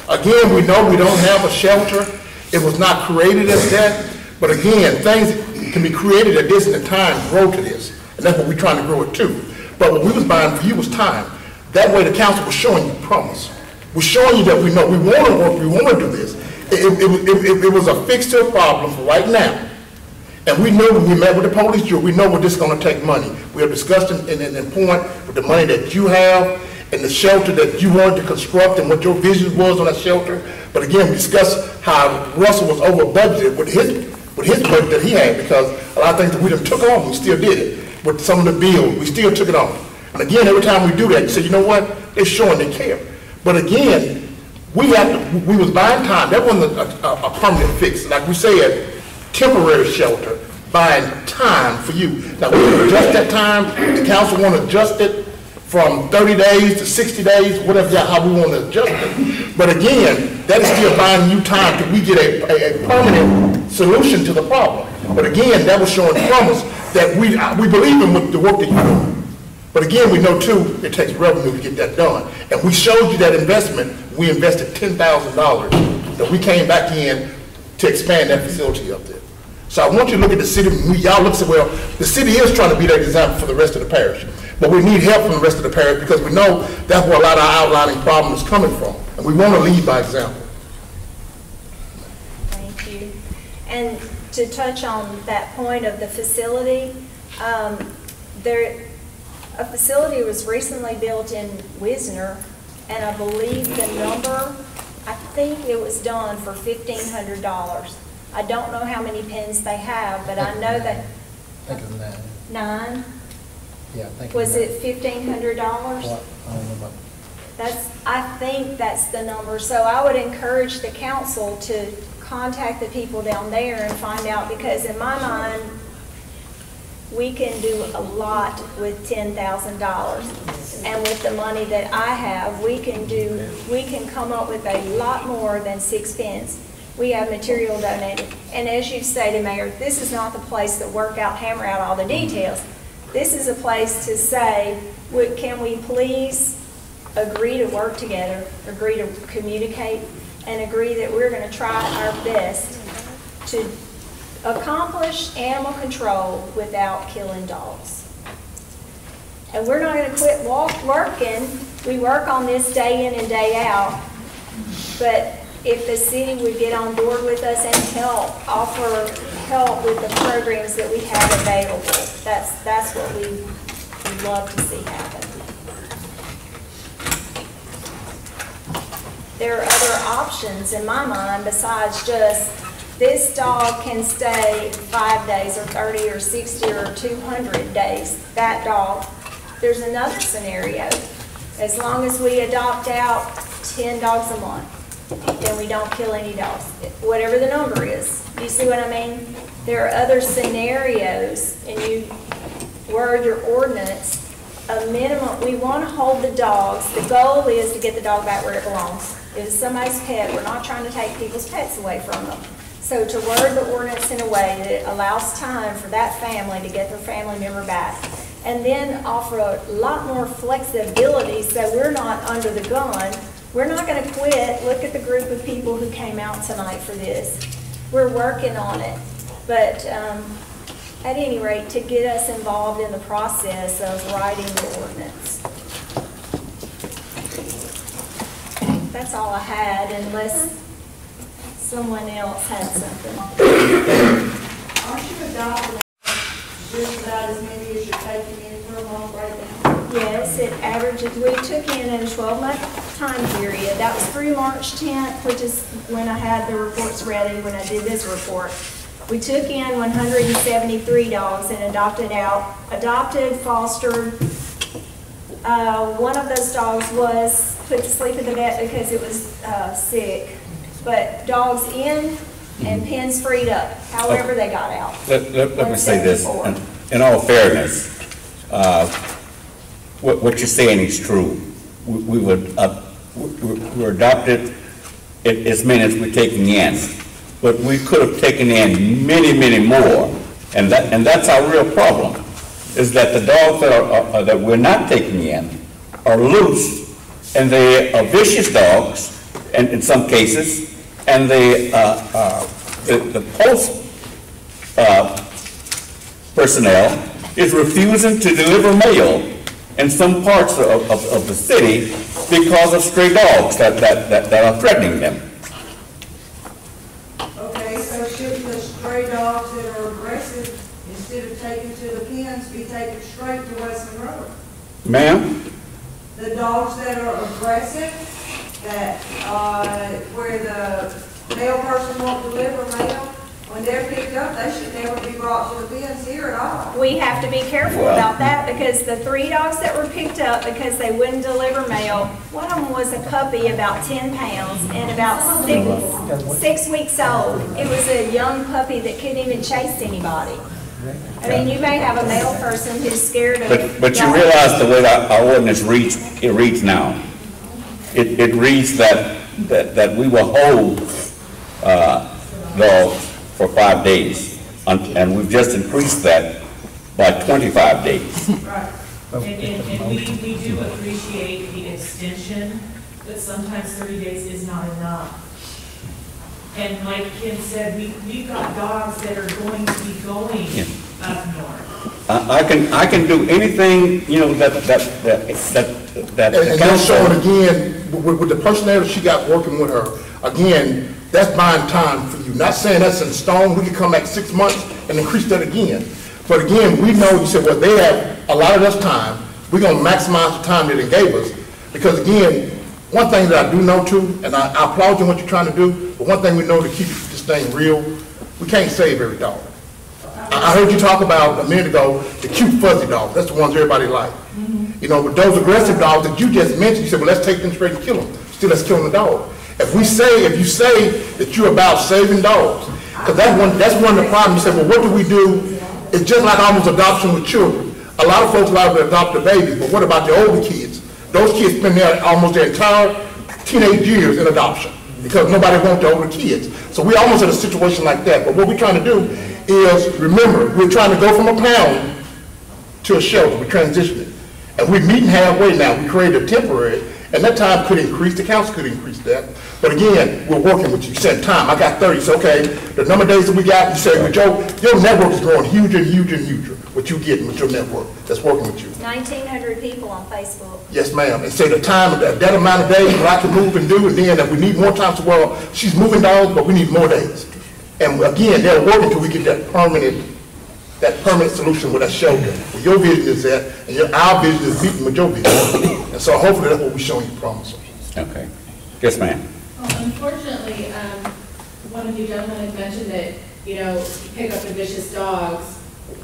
Again, we know we don't have a shelter. It was not created as that. But again, things can be created at this and the time grow to this. And that's what we're trying to grow it to. But what we was buying for you was time. That way the council was showing you promise. We're showing you that we know we want to work, we want to do this. It was a fix to a problem for right now. And we know when we met with the police jury, we know what this is going to take money. We have discussed in point with the money that you have and the shelter that you wanted to construct and what your vision was on that shelter. But again, we discussed how Russell was over budgeted with his budget that he had, because a lot of things that we done took on, we still did it. With some of the bills, we still took it on. And again, every time we do that, you say, you know what? They're showing they care. But again, we was buying time. That wasn't a permanent fix. Like we said, temporary shelter, buying time for you. Now, we can adjust that time. The council want to adjust it from 30 days to 60 days, whatever, how we want to adjust it. But again, that is still buying you time till we get a permanent solution to the problem. But again, that was showing promise that we believe in with the work that you're doing. But again, we know too, it takes revenue to get that done. And we showed you that investment. We invested $10,000 that we came back in to expand that facility up there. So I want you to look at the city. Y'all look and say, well, the city is trying to be that example for the rest of the parish. But we need help from the rest of the parish because we know that's where a lot of our outlining problems is coming from. And we want to lead by example. Thank you. And to touch on that point of the facility, a facility was recently built in Wisner, and I believe the number, I think it was done for $1,500. I don't know how many pens they have, but I know that. I think it's 9. 9? Yeah, I think was it's it $1,500? I don't know about. I think that's the number. So I would encourage the council to contact the people down there and find out, because in my mind, we can do a lot with $10,000. and with the money that I have, we can come up with a lot more than 6 pens. We have material donated. And as you stated, Mayor, this is not the place to hammer out all the details. This is a place to say, can we please agree to work together, agree to communicate, and agree that we're going to try our best to accomplish animal control without killing dogs. And we're not going to quit working. We work on this day in and day out, but if the city would get on board with us and offer help with the programs that we have available, that's what we would love to see happen. There are other options in my mind besides just this dog can stay 5 days or 30 or 60 or 200 days, that dog. There's another scenario. As long as we adopt out 10 dogs a month, then we don't kill any dogs, whatever the number is. You see what I mean? There are other scenarios, and you word your ordinance, a minimum, we want to hold the dogs. The goal is to get the dog back where it belongs. If it's somebody's pet, we're not trying to take people's pets away from them. So to word the ordinance in a way that it allows time for that family to get their family member back. And then offer a lot more flexibility so we're not under the gun. We're not going to quit. Look at the group of people who came out tonight for this. We're working on it. But at any rate, to get us involved in the process of writing the ordinance. That's all I had, unless someone else had something. Aren't you adopting just about as many as you're taking in per month right now? Yes, it averages, we took in a 12-month time period. That was through March 10th, which is when I had the reports ready, when I did this report. We took in 173 dogs and adopted, fostered. One of those dogs was put to sleep in the vet because it was sick. But dogs in and pens freed up, however they got out. Let me say this, in all fairness, what you're saying is true. We're adopted as many as we're taking in, but we could have taken in many, many more, and that's our real problem, is that the dogs that we're not taking in are loose, and they are vicious dogs, and in some cases, and the post personnel is refusing to deliver mail in some parts of the city because of stray dogs that are threatening them. Okay, so should the stray dogs that are aggressive, instead of taken to the pens, be taken straight to West Monroe? Ma'am? The dogs that are aggressive, that where the mail person won't deliver mail, when they're picked up, they should never be brought to the pens here at all. We have to be careful about that because the 3 dogs that were picked up because they wouldn't deliver mail, one of them was a puppy about 10 pounds and about 6 weeks old. It was a young puppy that couldn't even chase anybody. I mean, you may have a male person who's scared of But you realize the way that our ordinance reads now. It reads that we will hold dogs for 5 days, and we've just increased that by 25 days. Right. And we do appreciate the extension, but sometimes 30 days is not enough. And like Kim said, we've got dogs that are going to be going up north. I can do anything, you know, that and that's showing again, with the personnel that she got working with her, again, that's buying time for you. Not saying that's in stone, we can come back 6 months and increase that again. But again, we know, you said, well, they have allotted us time, we're gonna maximize the time that they gave us. Because again, one thing that I do know too, and I applaud you on what you're trying to do, but one thing we know to keep this thing real, we can't save every dog. I heard you talk about a minute ago, the cute fuzzy dogs, that's the ones everybody like. You know, but those aggressive dogs that you just mentioned, you said, well, let's take them straight and kill them. Still, let's kill the dog. If you say that you're about saving dogs, because that's one of the problems. You say, well, what do we do? It's just like almost adoption with children. A lot of folks like to adopt the babies, but what about the older kids? those kids spend almost their entire teenage years in adoption because nobody wants the older kids. So we're almost in a situation like that. But what we're trying to do is, remember, we're trying to go from a pound to a shelter. We're transitioning. And we're meeting halfway now. We created a temporary, and that time could increase, the council could increase that. But again, we're working with you. You said time, I got 30, so okay, the number of days that we got, you said, with your network is growing huger and huger and huger, what you getting with your network that's working with you. 1,900 people on Facebook. Yes, ma'am. And say the time, that amount of days where I can move and do, and then if we need more time, so well, she's moving dogs, but we need more days. And again, they're working until we get that permanent solution with that shelter. Where your vision is at, and our vision is meeting with your vision. And so hopefully that's what we're showing you promise. Okay. Yes, ma'am. Unfortunately, one of you gentlemen had mentioned that, you know, you pick up the vicious dogs,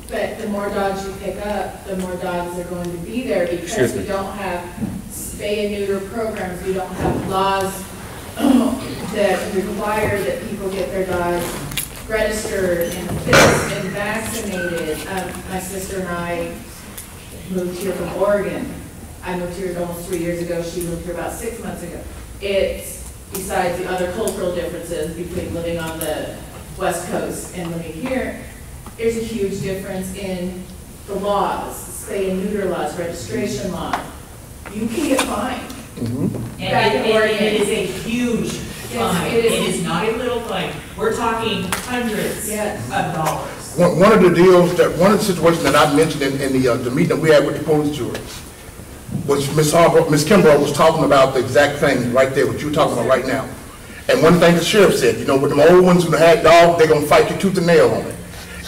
but the more dogs you pick up, the more dogs are going to be there because we don't have spay and neuter programs. We don't have laws that require that people get their dogs registered and fixed and vaccinated. My sister and I moved here from Oregon. I moved here almost 3 years ago. She moved here about 6 months ago. It's, besides the other cultural differences between living on the West Coast and living here, there's a huge difference in the laws, spay and neuter laws, registration laws. You can get fined. And it is a huge fine. It is not a little fine. We're talking hundreds of dollars. One of the deals one of the situations that I mentioned in the meeting that we had with the police jury was Ms. Kimbrough was talking about the exact thing right there, what you're talking about right now. And one thing the sheriff said, you know, with them old ones who had dogs, they're going to fight you tooth and nail on it.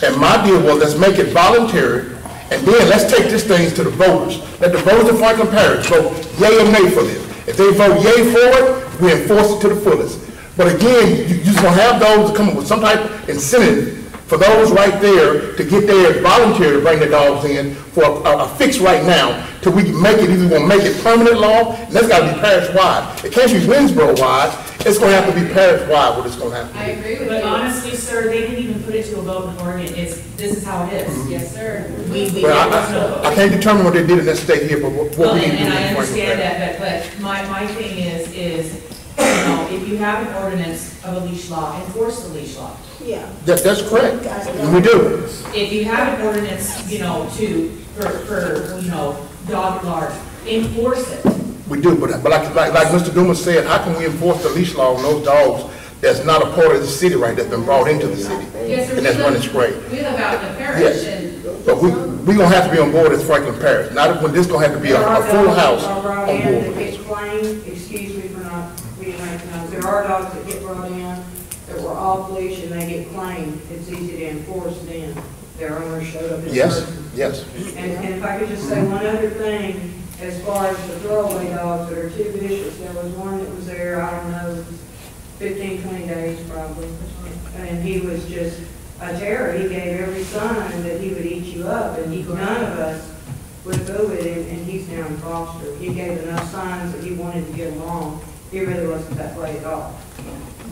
And my deal was, let's make it voluntary, and then let's take this thing to the voters. Let the voters of Franklin Parish vote yay or nay for this. If they vote yay for it, we enforce it to the fullest. But again, you just going to have those to come up with some type of incentive for those right there to get their voluntary to bring their dogs in for a fix right now till we can make it, either we're going to make it permanent law, and that's got to be parish-wide. It can't be Winsboro-wide. It's going to have to be parish-wide what it's going to have to be. I agree with you. But honestly, sir, they didn't even put it to a vote in Oregon. This is how it is. Yes, sir. I can't determine what they did in that state here, but what we need to do. And I understand that, but my thing is, you know, if you have an ordinance of a leash law, enforce the leash law. Yeah. That's correct. We do. If you have an ordinance, you know, for you know, dog large, enforce it. We do, but like Mr. Dumas said, how can we enforce the leash law on those dogs that's not a part of the city, right, that's been brought into the city? Yes, sir, and that's running straight. We live out in the parish. Yes. But we're going to have to be on board as Franklin Parish. Not when this going to have to be a full house on board. That get claimed, excuse me for not being recognized, there are dogs that get brought in that were off leash and they get claimed. It's easy to enforce then. Their owner showed up in person. Yes. And if I could just say one other thing, as far as the throwaway dogs that are too vicious, there was one that was there, I don't know, 15, 20 days probably. And he was just a terror. He gave every sign that he would eat you up, and none of us would go with him, and he's now in foster. He gave enough signs that he wanted to get along. He really wasn't that way at all.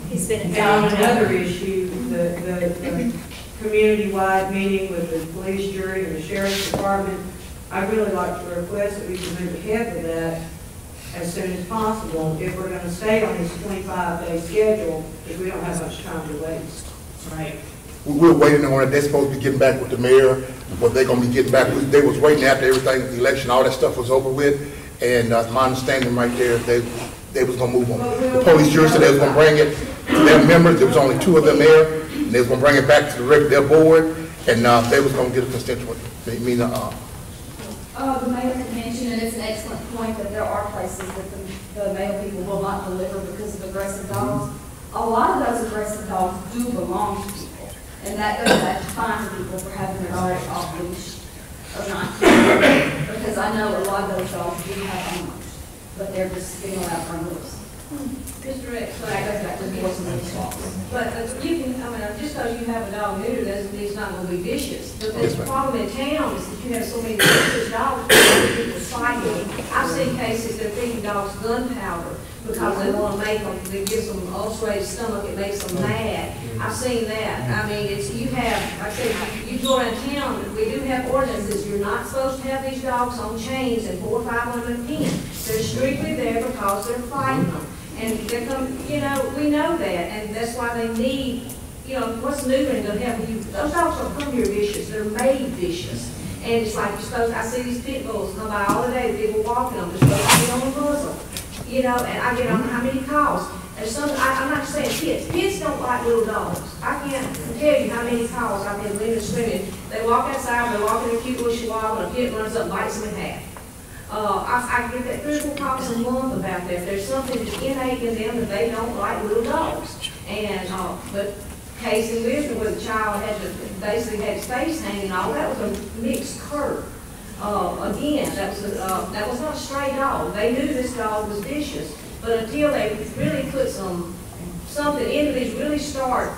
He's been in And on another issue, the community-wide meeting with the police jury and the sheriff's department, I'd really like to request that we can move ahead with that as soon as possible if we're going to stay on this 25-day schedule, because we don't have much time to waste. Right. We're waiting on it. They're supposed to be getting back with the mayor, what they're going to be getting back with. They was waiting after everything, the election, all that stuff was over with, and my understanding right there, they was going to move on. The police jury said they was going to bring it to their members. There was only 2 of them there, and they was going to bring it back to their board, and they was going to get a constituent. The mayor had mentioned, and it's an excellent point, that there are places that the male people will not deliver because of aggressive dogs. A lot of those aggressive dogs do belong to people, and that goes back to fine people for having their dogs off leash or not. Because I know a lot of those dogs do have owners, but they're just being allowed to run loose. Mr. Rex, That goes back to enforcing leash laws. but you can, just because you have a dog neuter doesn't mean it's not going to be vicious. But the problem in town is that you have so many vicious dogs, people fighting. I've seen cases that are feeding dogs gunpowder, because they wanna make them, it gives them ulcerated stomach, it makes them mad. I've seen that. I mean, it's, you have, like I said, you go around town, we do have ordinances, you're not supposed to have these dogs on chains and 400 or 500 pins. They're strictly there because they're fighting them. And they're come, you know, we know that, and that's why they need, you know, what's neutering gonna help you? Those dogs don't come here vicious, they're made vicious. And it's like you're supposed, I see these pit bulls come by all the day, people walking them, they're supposed to be on the muzzle. You know, and I get on how many calls. There's some, I'm not saying kids. Kids don't like little dogs. I can't tell you how many calls I've been leaving swimming. They walk outside, they walk in a cute little chihuahua, and a kid runs up and bites them in half. I get that 3 or 4 calls a month about that. There's something that's innate in them that they don't like little dogs. And, but case in Wisdom where the child had to, basically had his face hanging off, that was a mixed cur. Again, that was not a stray dog. They knew this dog was vicious, but until they really put something into these, really start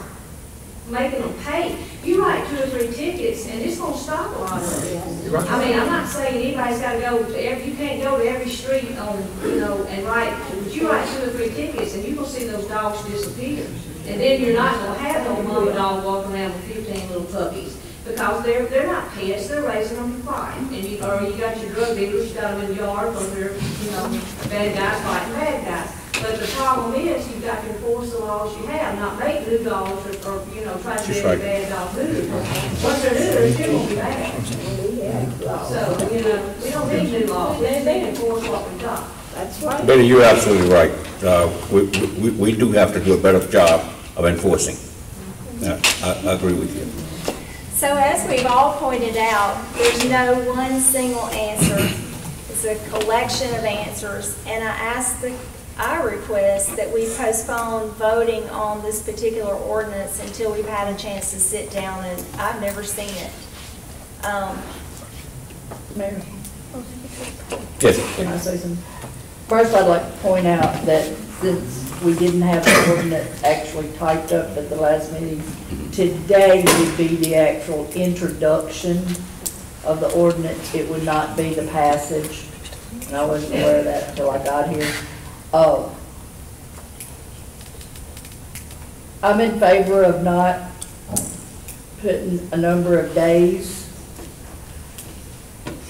making them pay. You write 2 or 3 tickets, and it's going to stop a lot of it. I mean, I'm not saying anybody's got to go to every, you can't go to every street on, you know, and write, but you write 2 or 3 tickets, and you're going to see those dogs disappear. And then you're not going to have no mama dog walking around with 15 little puppies. Because they're not pets, they're raising them to fight. And you got your drug dealers, you got them in the yard because they're, you know, bad guys fighting bad guys. But the problem is, you've got to enforce the laws you have, not make new dogs or you know, try to make a bad dog new. Once they're new, they're still going to be bad. So, you know, we don't need new laws, we need to enforce what we've got. That's right. Betty, you're absolutely right. We do have to do a better job of enforcing. I agree with you. So as we've all pointed out, there's no one single answer. It's a collection of answers, and I request that we postpone voting on this particular ordinance until we've had a chance to sit down, and I've never seen it. Mayor? Yes. Can I say something? First, I'd like to point out that since we didn't have the ordinance actually typed up at the last meeting, today would be the actual introduction of the ordinance. It would not be the passage, and I wasn't aware of that until I got here. I'm in favor of not putting a number of days.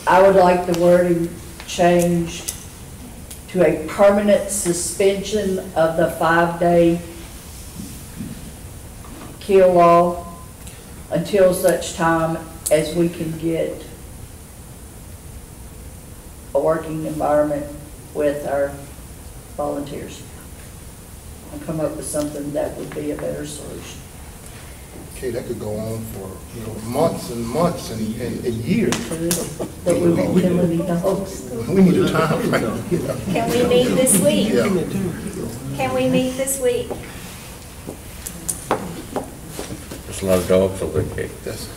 I would like the wording changed to a permanent suspension of the 5-day kill law until such time as we can get a working environment with our volunteers and come up with something that would be a better solution. Okay, that could go on for, you know, months and months and years. But we won't kill any dogs. We need a time frame. Can we meet this week? Yeah. Can we meet this week? There's a lot of dogs over there. Yes.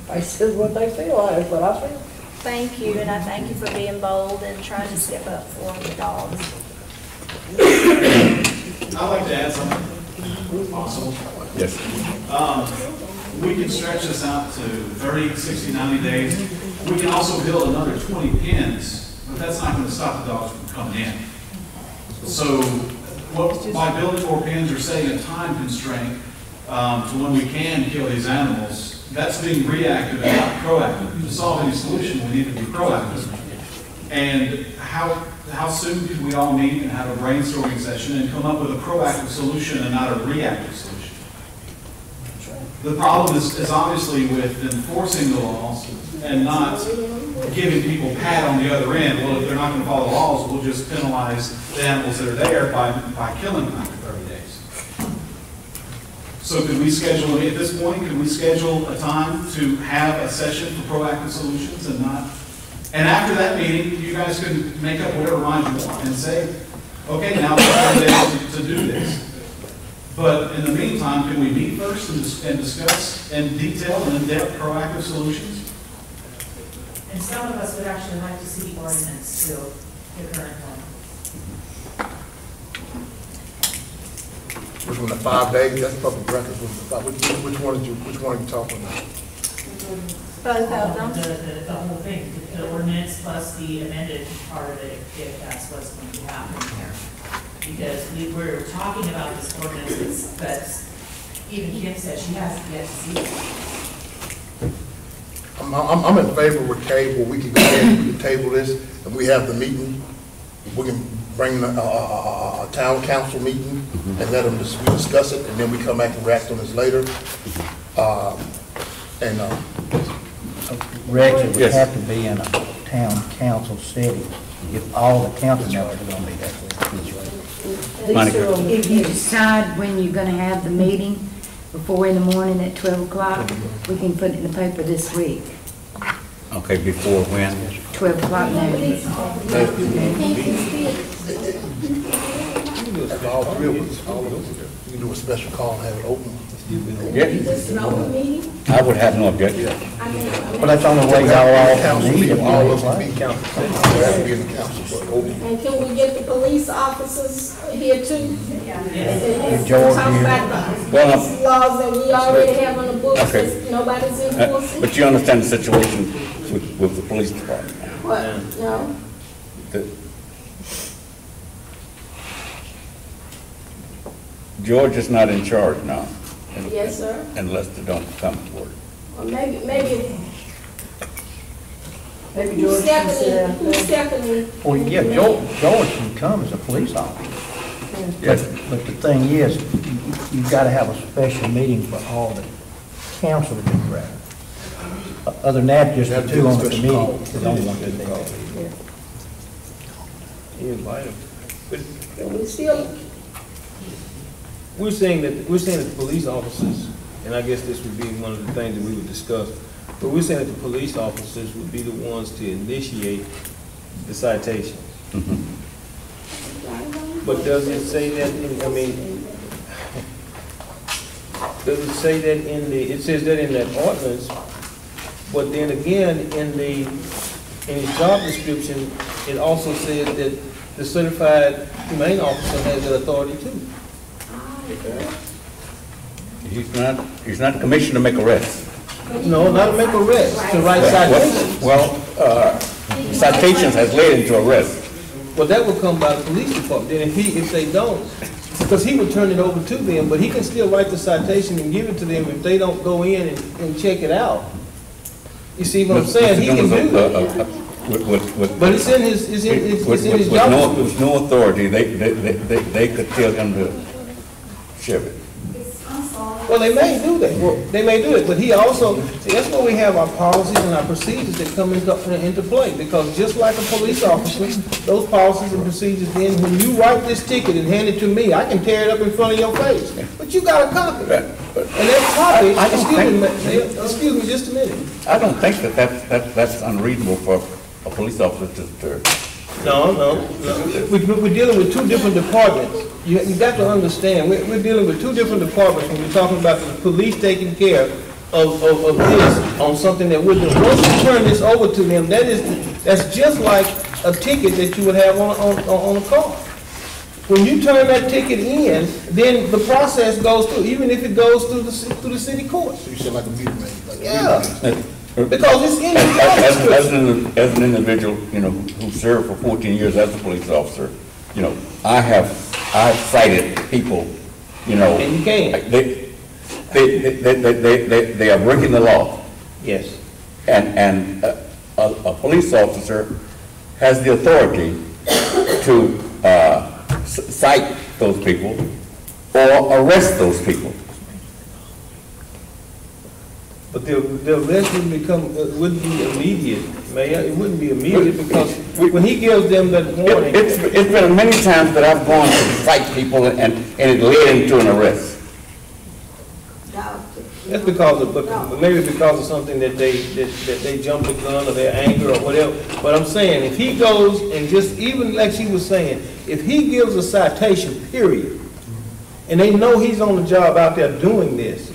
I said what they feel, that's what I feel. Thank you, and I thank you for being bold and trying to step up for the dogs. I'd like to add something, if possible. Yes. We can stretch this out to 30, 60, 90 days. We can also build another 20 pins, but that's not going to stop the dogs from coming in. So by building more pins or setting a time constraint to when we can kill these animals, that's being reactive and not proactive. To solve any solution, we need to be proactive. And how soon could we all meet and have a brainstorming session and come up with a proactive solution and not a reactive solution? The problem is obviously with enforcing the laws and not giving people pat on the other end. Well, if they're not going to follow the laws, we'll just penalize the animals that are there by killing them after 30 days. So could we schedule, at this point, could we schedule a time to have a session for proactive solutions and not? And after that meeting, you guys can make up whatever mind you want and say, okay, now we're ready to do this. But in the meantime, can we meet first and discuss in detail and in-depth proactive solutions? And some of us would actually like to see ordinance to the current one. Which one, the 5 days? That's public record. Which one are you talking about? Both of them. The whole thing, the ordinance plus the amended part of it, if that's what's going to happen here. Because we were talking about this ordinance, but even Kim said she hasn't yet seen it. I'm in favor with Kay, where we can go ahead and we can table this, and we have the meeting. We can bring a town council meeting and let them we discuss it, and then we come back and react on this later. Rex, it would have to be in a town council setting if all the council members are gonna be there. If you decide when you're gonna have the meeting, before in the morning at 12 o'clock, we can put it in the paper this week. Okay, before when? 12 o'clock noon. All three of us, all of us, we can do a special call and have it open. I would have no objection. Well, that's the only way y'all all need it. All of us can be council. We have to be in the council, but open. And can we get the police officers here too? And George talk here. about the Well, police laws that we already have on the books, Okay. that nobody's enforcing? But you understand the situation with the police department. What, no? George is not in charge now. Yes, sir. Unless they don't come to work. Or maybe George can sit down. who's stepping? Well, yeah, George can come as a police officer. But the thing is, you've got to have a special meeting for all the council to be present. Other than that, just the two on the committee, is only one to You invite him. But We still, we're saying that the police officers, and I guess this would be one of the things that we would discuss, but we're saying that the police officers would be the ones to initiate the citation. But does it say that, does it say that it says that in that ordinance, but then again, in the job description, it also says that the certified humane officer has that authority too. He's not commissioned to make arrests. No, not to make arrests, to write citations. Citations has led into arrests. Well, that would come by the police department. Then if they don't, because he would turn it over to them, but he can still write the citation and give it to them if they don't go in and check it out. You see what I'm saying? He can do that. But it's in his job description. With no authority, they could tell him to shove it. Well, they may do that. Well, they may do it, but he also, see, that's where we have our policies and our procedures that come into play. Because just like a police officer, those policies and procedures, then when you write this ticket and hand it to me, I can tear it up in front of your face. But you got a copy. And that copy, excuse me just a minute. I don't think that's unreasonable for a police officer to. No. We're dealing with two different departments. You got to understand, we're dealing with two different departments when we're talking about the police taking care of this on something that wouldn't. Once you turn this over to them, that's just like a ticket that you would have on a car. When you turn that ticket in, then the process goes through, even if it goes through the city court. So you said like a meter maid? Yeah. Because it's in the as an individual, who served for 14 years as a police officer, I've cited people, And you can. They are breaking the law. Yes. And a police officer has the authority to cite those people or arrest those people. But the arrest wouldn't be immediate, Mayor. It wouldn't be immediate because when he gives them that warning. It's been many times that I've gone to cite people and it led into an arrest. That's maybe because of something that they jumped the gun or they're angry or whatever. But I'm saying, if he goes and just, even like she was saying, if he gives a citation, period, and they know he's on the job out there doing this,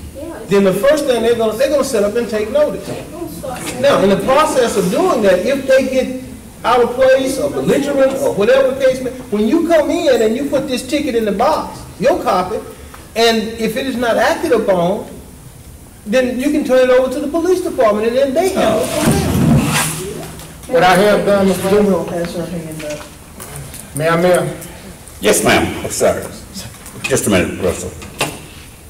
then the first thing they're gonna set up and take notice. Now, in the process of doing that, if they get out of place or belligerent or whatever the case may, when you come in and you put this ticket in the box, your copy, and if it is not acted upon, then you can turn it over to the police department, and then they handle it from there. What I have done, Mr. Jimbo, Has her hand up. Mayor, Yes, ma'am. Oh, sorry. Just a minute, Russell.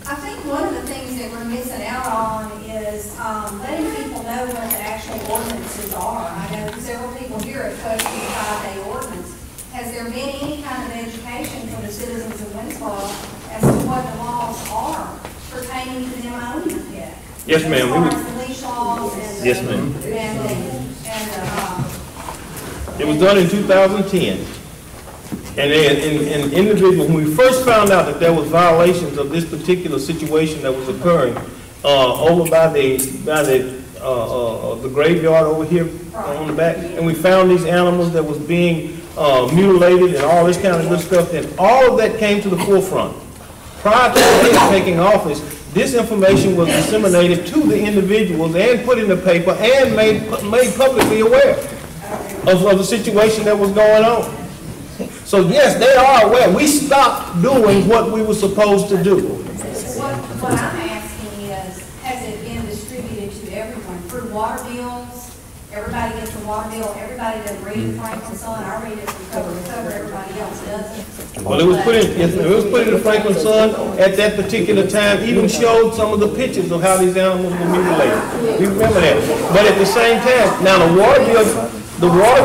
I think one of the things that we're missing out on is letting people know what the actual ordinances are. I know several people here have posted the 5-day ordinance. Has there been any kind of education for the citizens of Winsboro as to what the laws are pertaining to them owning a pet? Yes, ma'am. As far as the leash laws and Yes, ma'am. and It was done in 2010. And an individual, when we first found out that there was violations of this particular situation that was occurring over by the graveyard over here on the back, and we found these animals that was being mutilated and all this kind of good stuff, then all of that came to the forefront. Prior to him taking office, this information was disseminated to the individuals and put in the paper and made publicly aware of the situation that was going on. So yes, they are aware. We stopped doing what we were supposed to do. what I'm asking is, has it been distributed to everyone through water bills? Everybody gets a water bill, everybody doesn't read the Franklin Sun, I read it from cover to cover, everybody else doesn't. Well, it was put in, yes, it was put in the Franklin Sun at that particular time, even showed some of the pictures of how these animals were mutilated. We remember that. But at the same time, now the water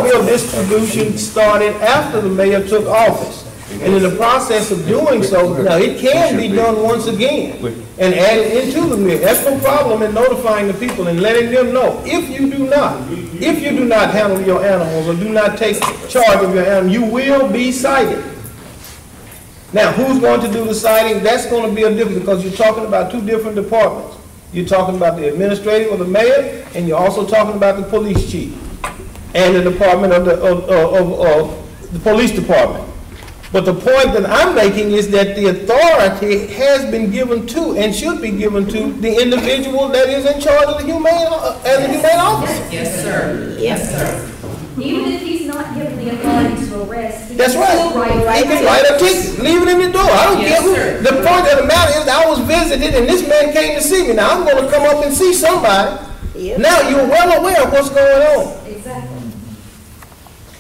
bill distribution started after the mayor took office. And in the process of doing so, now it can be done once again and added into the bill. That's no problem in notifying the people and letting them know. If you do not handle your animals or do not take charge of your animal, you will be cited. Now, who's going to do the citing? That's going to be a difference because you're talking about two different departments. You're talking about the administrative or the mayor, and you're also talking about the police chief and the department of the police department. But the point that I'm making is that the authority has been given to and should be given to the individual that is in charge of the humane officer. Yes, sir. Yes, sir. Even if he's not given the authority to arrest, he That's can right. still write He can write a ticket, leave it in the door. I don't care who. The point of the matter is I was visited and this man came to see me. Now I'm going to come up and see somebody. Now you're well aware of what's going on. Exactly.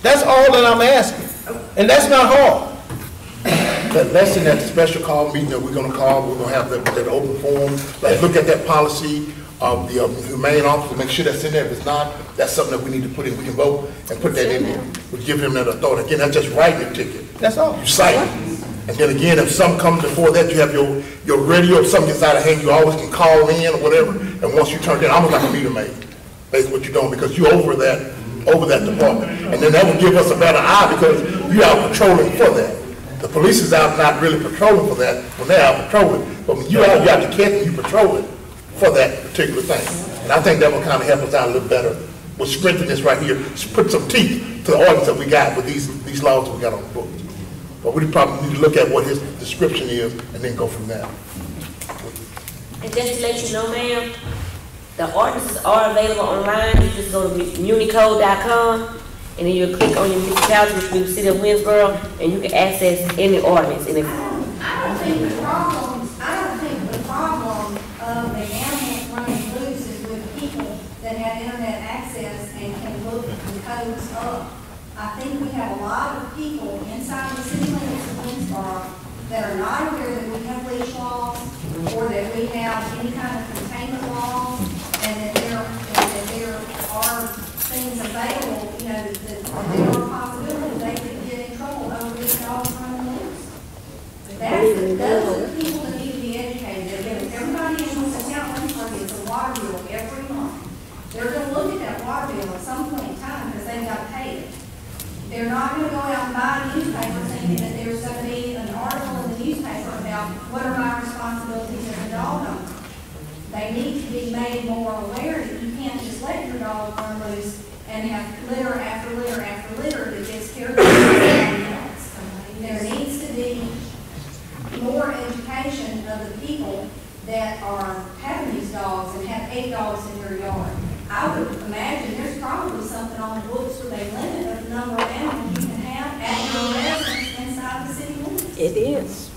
That's all that I'm asking. And that's not hard. That's in that special call meeting that we're gonna call, we're gonna have that open forum, like, look at that policy of the humane officer, make sure that's in there. If it's not, that's something that we need to put in, we can vote and put that in there. We give him that authority. Again, that's just writing a ticket. That's all. You cite it. And then again, if something comes before that, you have your radio, if something gets out of hand, you always can call in or whatever. And once you turn it in, almost like a meter maid, basically what you're doing, because you're over that department. And then that will give us a better eye because you're out patrolling for that. The police is out not really patrolling for that when they're out patrolling. But when you're out to catch and you patrolling for that particular thing. And I think that will kind of help us out a little better. We'll strengthen this right here, put some teeth to the ordinance that we got with these laws that we got on the books. But we probably need to look at what his description is and then go from there. And just to let you know, ma'am, the ordinances are available online. You just go to municode.com and then you click on your municipality, which will be the city of Winsboro, and you can access any ordinance. I don't think the problem of the animals running loose is with people that have internet access and can look the codes up. I think we have a lot of people inside the city limits of Winsboro that are not aware that we have leash laws or that we have any kind of containment laws and that there are things available, you know, that there are possibilities they could get in trouble over these dogs running loose. Those are the people that need to be educated. Everybody in the town gets a water bill every month. They're going to look at that water bill at some point in time because they've got to pay it. They're not going to go out and buy a newspaper thinking that there's going to be an article in the newspaper about what are my responsibilities as a dog owner. They need to be made more aware that you can't just let your dog run loose and have litter after litter after litter that gets carried by somebody else. There needs to be more education of the people that are having these dogs and have 8 dogs in their yard. I would imagine there's probably something on the books where they limit the number of animals you can have at your residence inside the city limits. It is.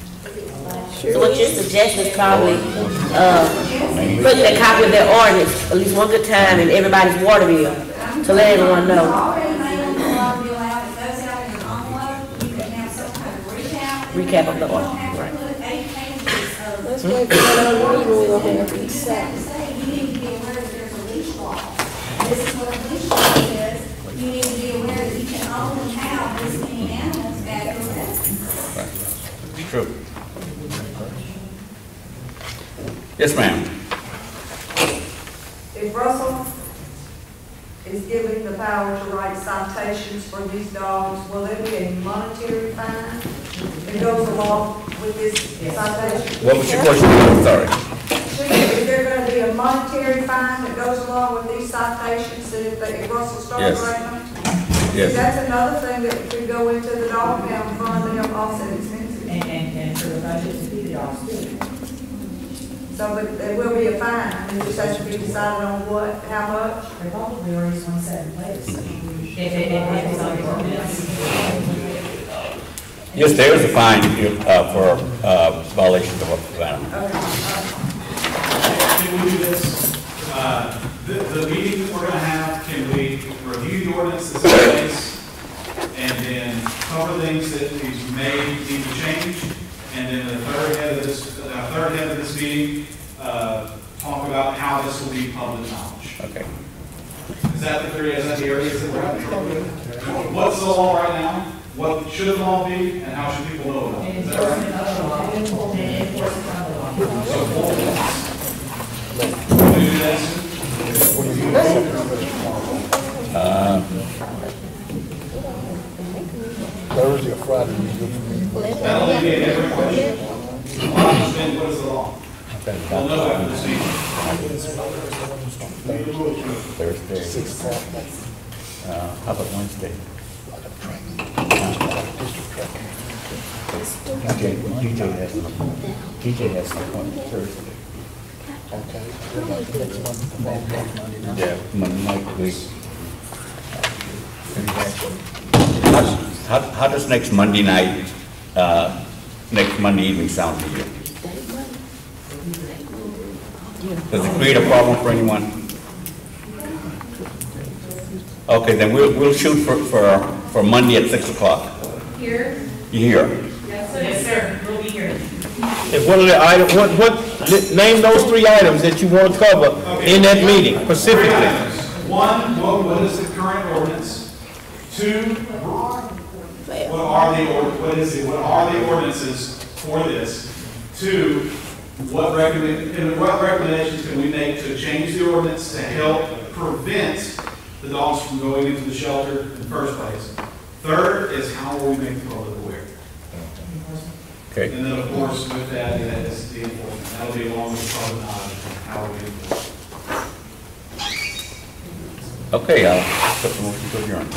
So what you're suggesting is probably, putting a copy of their ordinance, at least one good time in everybody's water bill, to let everyone know. Recap of the ordinance, right. Let's wait for another meeting, we'll have to decide. You need to be aware that there's a leash law. This is what a leash law says. You need to be aware that you can only have this many animals at your residence. True. Yes, ma'am. If Russell is given the power to write citations for these dogs, will there be a monetary fine that goes along with this citation? What was your question? I'm sorry. Is there going to be a monetary fine that goes along with these citations that if Russell starts Yes. writing them? Yes. That's another thing that could go into the dog pound fund to help offset expenses. And for the budget to be the dogs too. So but there will be a fine, and it just has to be decided on what, how much. They've probably already one set in place. If it's on the ordinance. Yes, there is a fine for violations of a ban. Can we do this? The meeting we're going to have, can we review the ordinance that's in place and then cover things that these may need to change? And then the third head of this meeting, talk about how this will be public knowledge. Okay. Is that the area that we're at? What's the law right now? What should the law be, and how should people know about it? Is that right? Can we do that soon? Thursday or Friday, you good for me. That'll be a different question. I'll understand what is the law. We'll know after this meeting. Thursday. 6 o'clock. How about Wednesday? DJ has an appointment Thursday. Okay. Next Monday. Yeah, Monday week. How does next Monday night, next Monday evening sound to you? Does it create a problem for anyone? Okay, then we'll shoot for Monday at 6 o'clock. Here? You hear? Yes, sir, we'll be here. And what are the items, name those 3 items that you want to cover in that meeting specifically. One, what is the current ordinance? 2, what are the ordinances for this? 2, what recommendations can we make to change the ordinance to help prevent the dogs from going into the shelter in the first place? 3rd is how will we make the public aware? Okay. And then, of course, with that is the enforcement. That'll be along with the public knowledge and how we enforce. Okay, I'll accept the motion to adjourn.